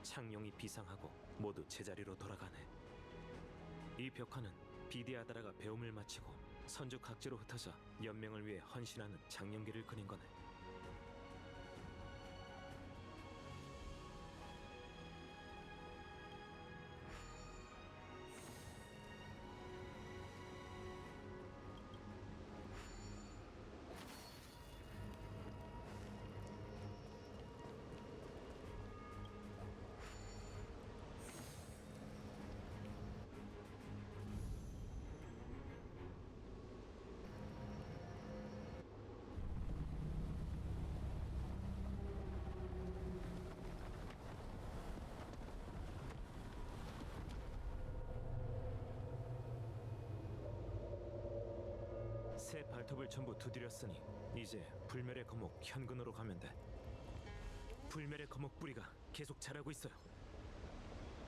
창룡이 비상하고 모두 제자리로 돌아가네. 이 벽화는 비디아다라가 배움을 마치고 선주 각지로 흩어져 연명을 위해 헌신하는 장령기를 그린 거네. 새 발톱을 전부 두드렸으니 이제 불멸의 거목 현근으로 가면 돼. 불멸의 거목 뿌리가 계속 자라고 있어요.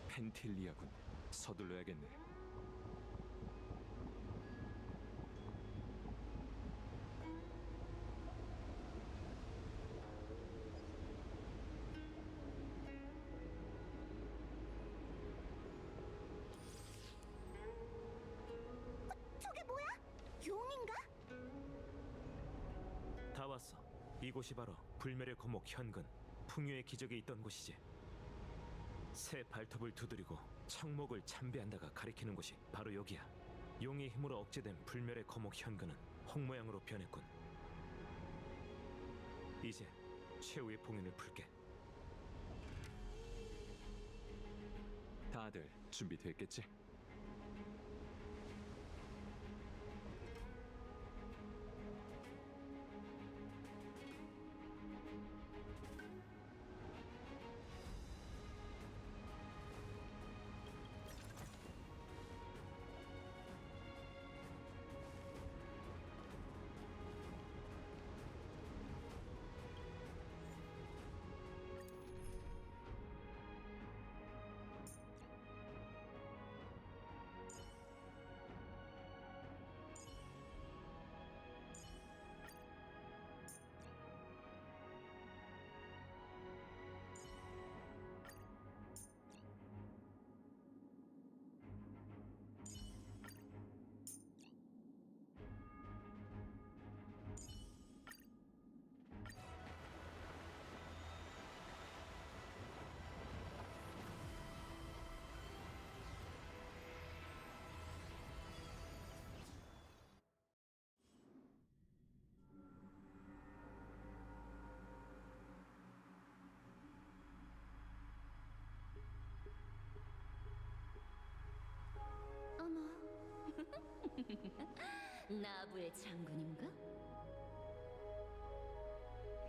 펜틸리아군. 서둘러야겠네. 저게 뭐야? 용인가? 다 왔어. 이곳이 바로 불멸의 거목 현근, 풍요의 기적이 있던 곳이지. 새 발톱을 두드리고 청목을 참배한다가 가리키는 곳이 바로 여기야. 용의 힘으로 억제된 불멸의 거목 현근은 홍 모양으로 변했군. 이제 최후의 봉인을 풀게. 다들 준비됐겠지? 나부의 장군인가?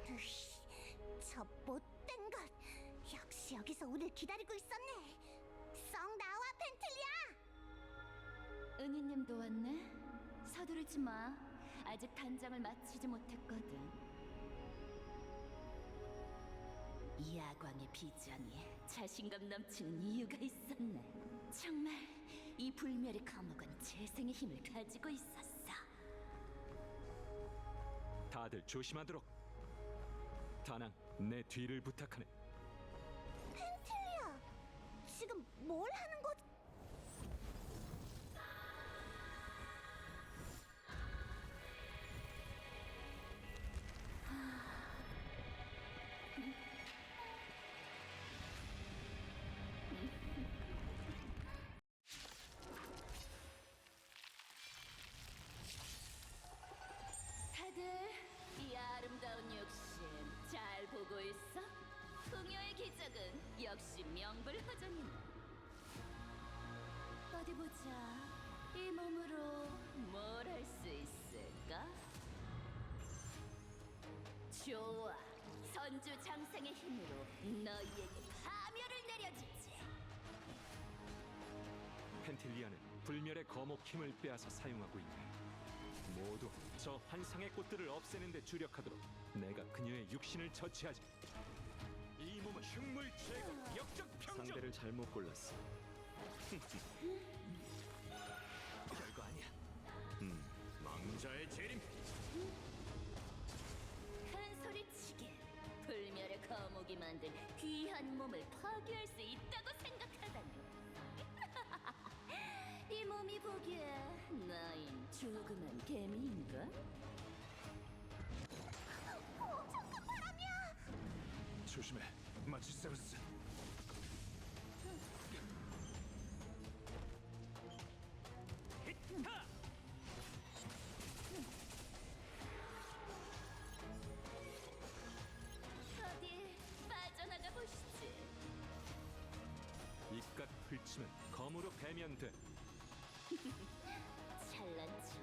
으이씨, 저 못된 것. 역시 여기서 우릴 기다리고 있었네. 썩 나와, 펜틀리아! 은희님도 왔네? 서두르지 마. 아직 단장을 마치지 못했거든. 야광의 비전이 자신감 넘치는 이유가 있었네. 정말 이 불멸의 감옥은 재생의 힘을 가지고 있었어. 다들 조심하도록. 다낭, 내 뒤를 부탁하네. 펜틀리아! 지금 뭘 하는 거지? 다들 이 아름다운 욕심 잘 보고 있어? 풍요의 기적은 역시 명불허전이네. 어디 보자. 이 몸으로 뭘 할 수 있을까? 좋아. 선주 장생의 힘으로 너희에게 파멸을 내려주지. 펜틸리아는 불멸의 거목 힘을 빼앗아 사용하고 있네. 모두 저 환상의 꽃들을 없애는 데 주력하도록 내가 그녀의 육신을 처치하지. 이 몸은 흉물 제거, 역적 평정. 상대를 잘못 골랐어. 별거 아니야. 망자의 재림. 큰 소리치게. 불멸의 거목이 만든 귀한 몸을 파괴할 수 있다고 생각하다니. 이 몸이 보기에 너흰 조그만 개미인가? 잠깐 바람이야! 조심해, 마치세우스. 어디 빠져나가 보시지. 입각 펼치면 검으로 베면 돼. 잘난 척.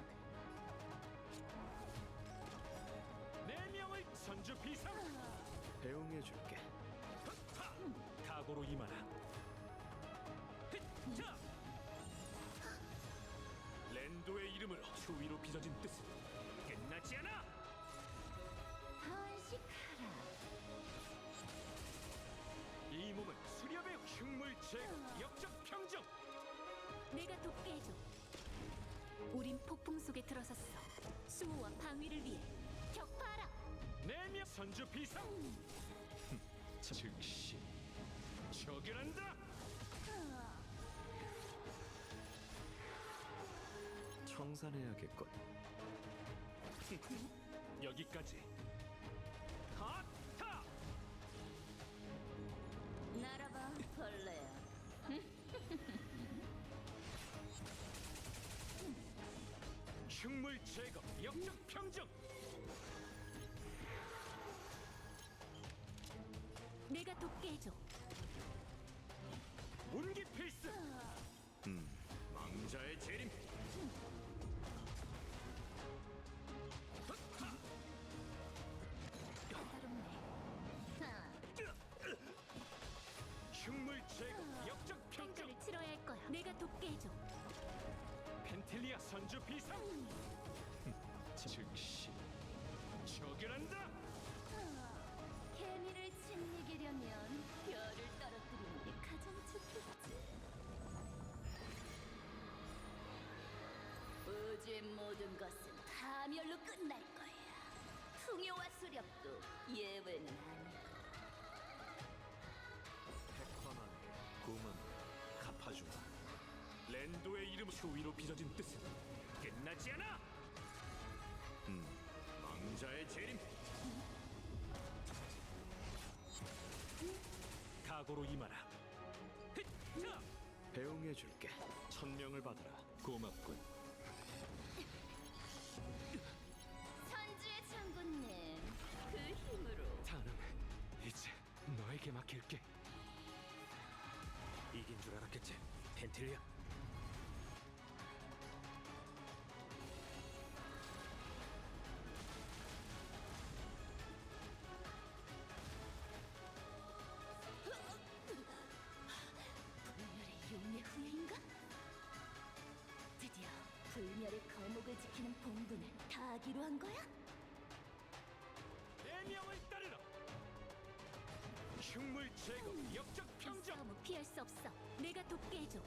내 명을 선주 비상. 배웅해줄게. 각오로 임하라. 자, 랜도의 이름으로 추위로 빚어진 뜻은 끝나지 않아. 헌식하라. 이 몸은 수렵의 흉물 제거, 역적 평정. 내가 돕게 해줘. 우린 폭풍 속에 들어섰어. 수호와 방위를 위해 격파하라. 내명 선주 비상. 즉시 처결한다. 청산해야겠군. 여기까지. 하타. 날아봐, 벌레야. 흉물 제거, 역적 평정. 내가 돕게 해줘. 운기 필수. 망자의 재림. 흉물 제거, 역적 평정. 대가를 치러야 할 거야. 내가 돕게 해줘. 펜틸리아 선주 비상. 즉시 처결한다. 개미를 짓이기려면 별을 떨어뜨리는 게 가장 좋겠지. 우주의 모든 것은 파멸로 끝날 거야. 풍요와 수렵도 예외는 아니야. 백화만의 꿈은 갚아주마. 랜도의 이름 추위로 빚어진 뜻은 끝나지 않아. 망자의 재림. 각오로 임하라. 자, 배웅해줄게. 천명을 받아라. 고맙군. 선주의 장군님, 그 힘으로 다는 이제 너에게 맡길게. 이긴 줄 알았겠지, 펜틸리아. 하기로 한 거야? 내 명을 따르라. 흉물 제거, 역적 이 평정. 싸움은 피할 수 없어. 내가 돕게 해줘.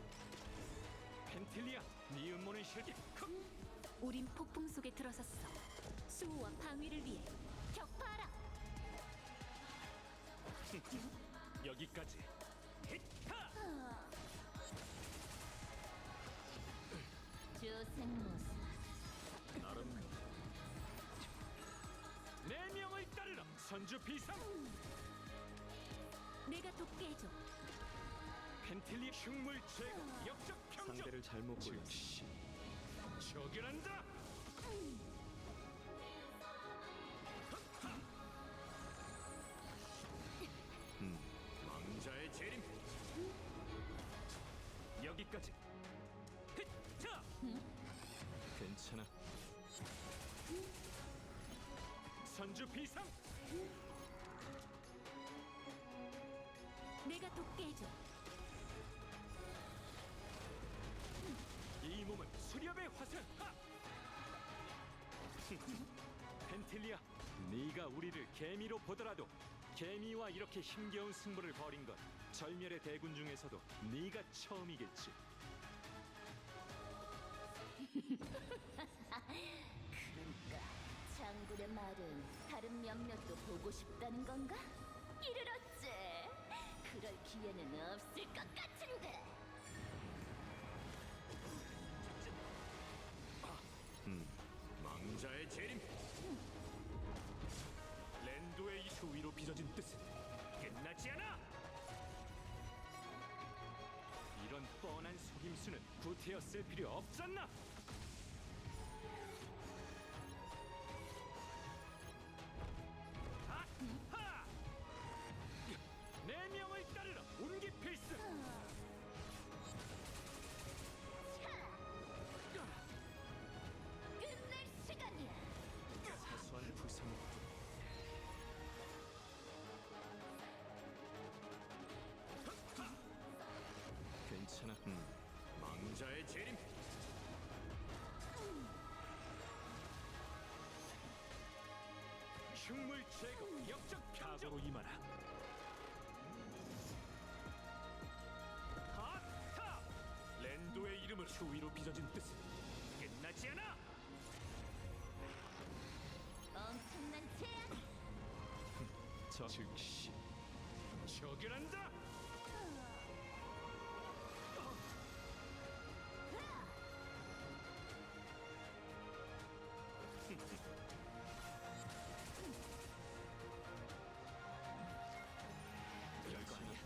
펜틸리아, 네 음모는 실기. 우린 폭풍 속에 들어섰어. 수호와 방위를 위해 격파하라. 여기까지. 히타! 조생모사. 나름 내 명을 따르라. 선주 비상. 내가 돕게 해줘. 펜틸리 흉물 제거, 역적 평정. 상대를 잘못 골랐어. 즉시 처결한다. 왕자의 재림. 여기까지. 히타! 괜찮아. 선주 비상. 내가 돕게 해줘. 이 몸은 수렵의 화살. 하! 펜틸리아, 네가 우리를 개미로 보더라도 개미와 이렇게 힘겨운 승부를 벌인 건 절멸의 대군 중에서도 네가 처음이겠지. 그러니까 장군의 말은 다른 몇몇도 보고 싶다는 건가? 이르렀지. 그럴 기회는 없을 것 같은데. 왕자의 재림. 랜도의 이 추위로 빚어진 뜻은 끝나지 않아. 이런 뻔한 속임수는 구태였을 필요 없잖아. 하! 내 명을 따르라. 운기 필승. 끝낼 시간이야. 사소한 불상은 괜찮아. 왕자의 재림. 흉물 제거, 역적 평정. 임하라. 하타! 랜도의 이름을 추위로 빚어진 뜻은 끝나지 않아. 엄청난 제안. 저 즉시 처결한다. 별거 아니야.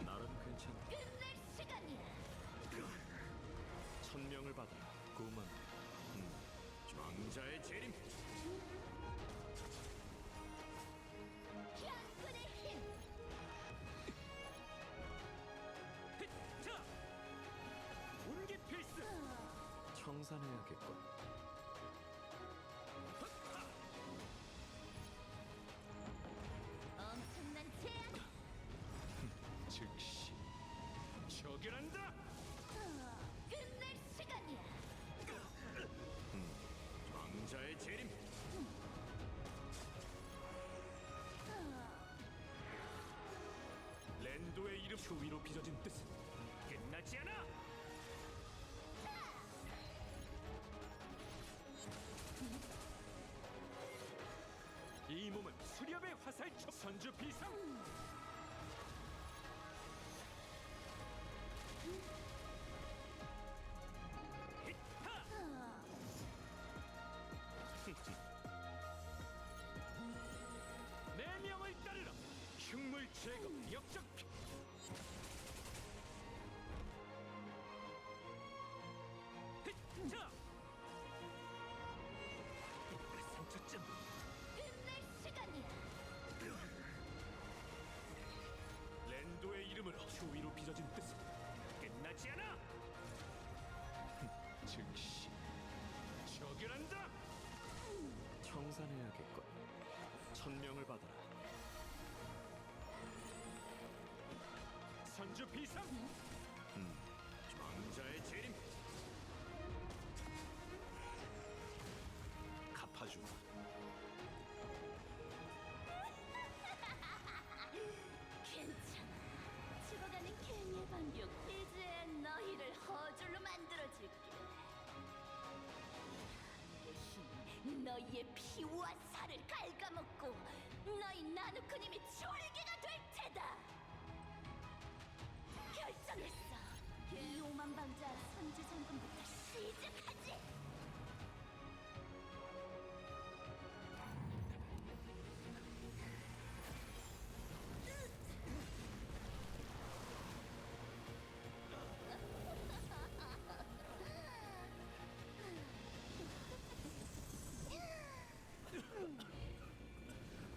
나름 괜찮아. 끝낼 시간이야. 천명을 받아라. 고만. 왕자의 재림. 향군의 힘. 자, 운기 필승. 청산해야겠군. 엄청난 제안. 즉시 처결한다. 끝낼 시간이야. 왕자의 재림. 랜도의 이름 추위로 빚어진 뜻은 끝나지 않아. 이 몸은 수렵의 화살촉. 선주 비상. 히타! 내 명을 따르라. 흉물 제거, 역적. 히타! 상처점. 끝낼 시간이야. 랜도의 이름으로 추위로 빚어진 뜻은 끝나지 않아. 즉시 처결한다. 청산해야겠군. 천명을 받아라. 선주 비상. 너희의 피와 살을 갉아먹고 너희 나누크님이 졸개가 될 테다. 결정했어. 이 오만방자 선지 장군부터 시작하지.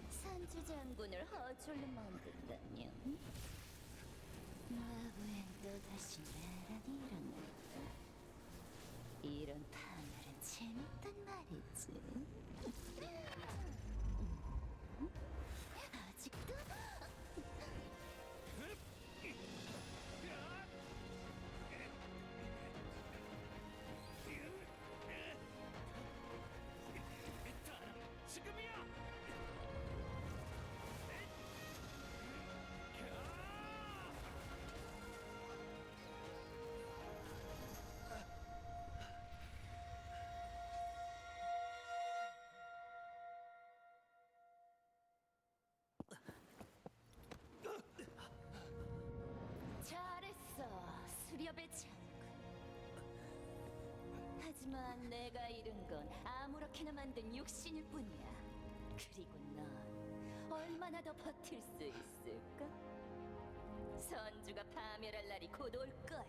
선지 장군을 허졸로 만든다면 마부엔 또다시 나란히 일어난다. 이런 파멸은 재밌단 말이지. 아직도? 지금이야! 잘했어, 수렵의 장군. 하지만 내가 잃은 건 아무렇게나 만든 육신일 뿐이야. 그리고 넌 얼마나 더 버틸 수 있을까? 선주가 파멸할 날이 곧 올 거야.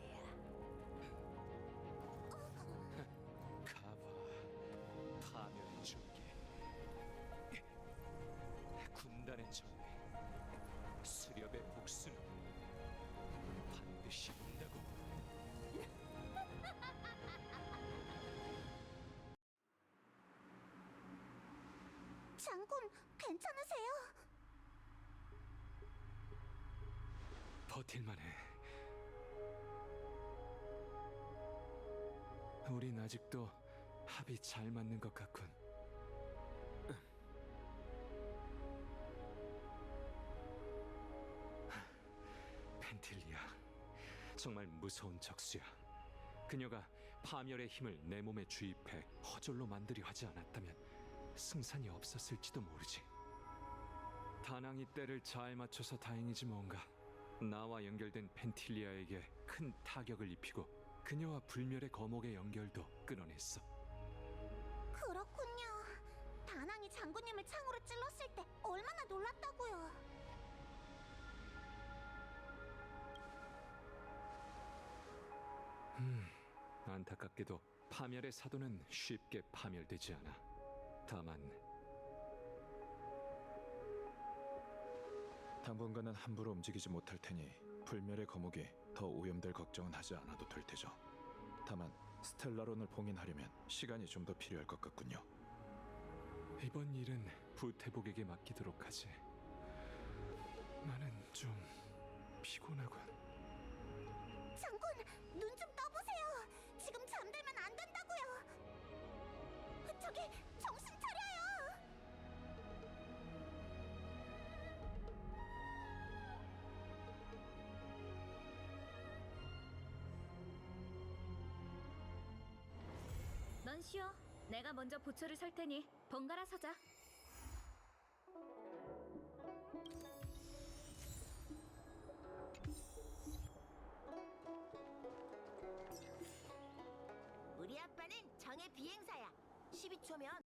가봐. 파멸의 전개. 군단의 정리. 수렵의 복수는 반드시 온다고. 장군, 괜찮으세요? 버틸만해. 우린 아직도 합이 잘 맞는 것 같군. 펜틸리아, 정말 무서운 적수야. 그녀가 파멸의 힘을 내 몸에 주입해 허졸로 만들려 하지 않았다면 승산이 없었을지도 모르지. 다낭이 때를 잘 맞춰서 다행이지 뭔가. 나와 연결된 펜틸리아에게 큰 타격을 입히고 그녀와 불멸의 거목의 연결도 끊어냈어. 그렇군요. 다낭이 장군님을 창으로 찔렀을 때 얼마나 놀랐다고요. 안타깝게도 파멸의 사도는 쉽게 파멸되지 않아. 다만 당분간은 함부로 움직이지 못할 테니 불멸의 거목이 더 오염될 걱정은 하지 않아도 될 테죠. 다만 스텔라론을 봉인하려면 시간이 좀 더 필요할 것 같군요. 이번 일은 부태복에게 맡기도록 하지. 나는 좀 피곤하군. 장군, 눈 좀 떠보세요. 지금 잠들면 안 된다고요. 저기, 정신 차려요. 넌 쉬어. 내가 먼저 보초를 설 테니 번갈아 서자. 우리 아빠는 정의 비행사야. 12초면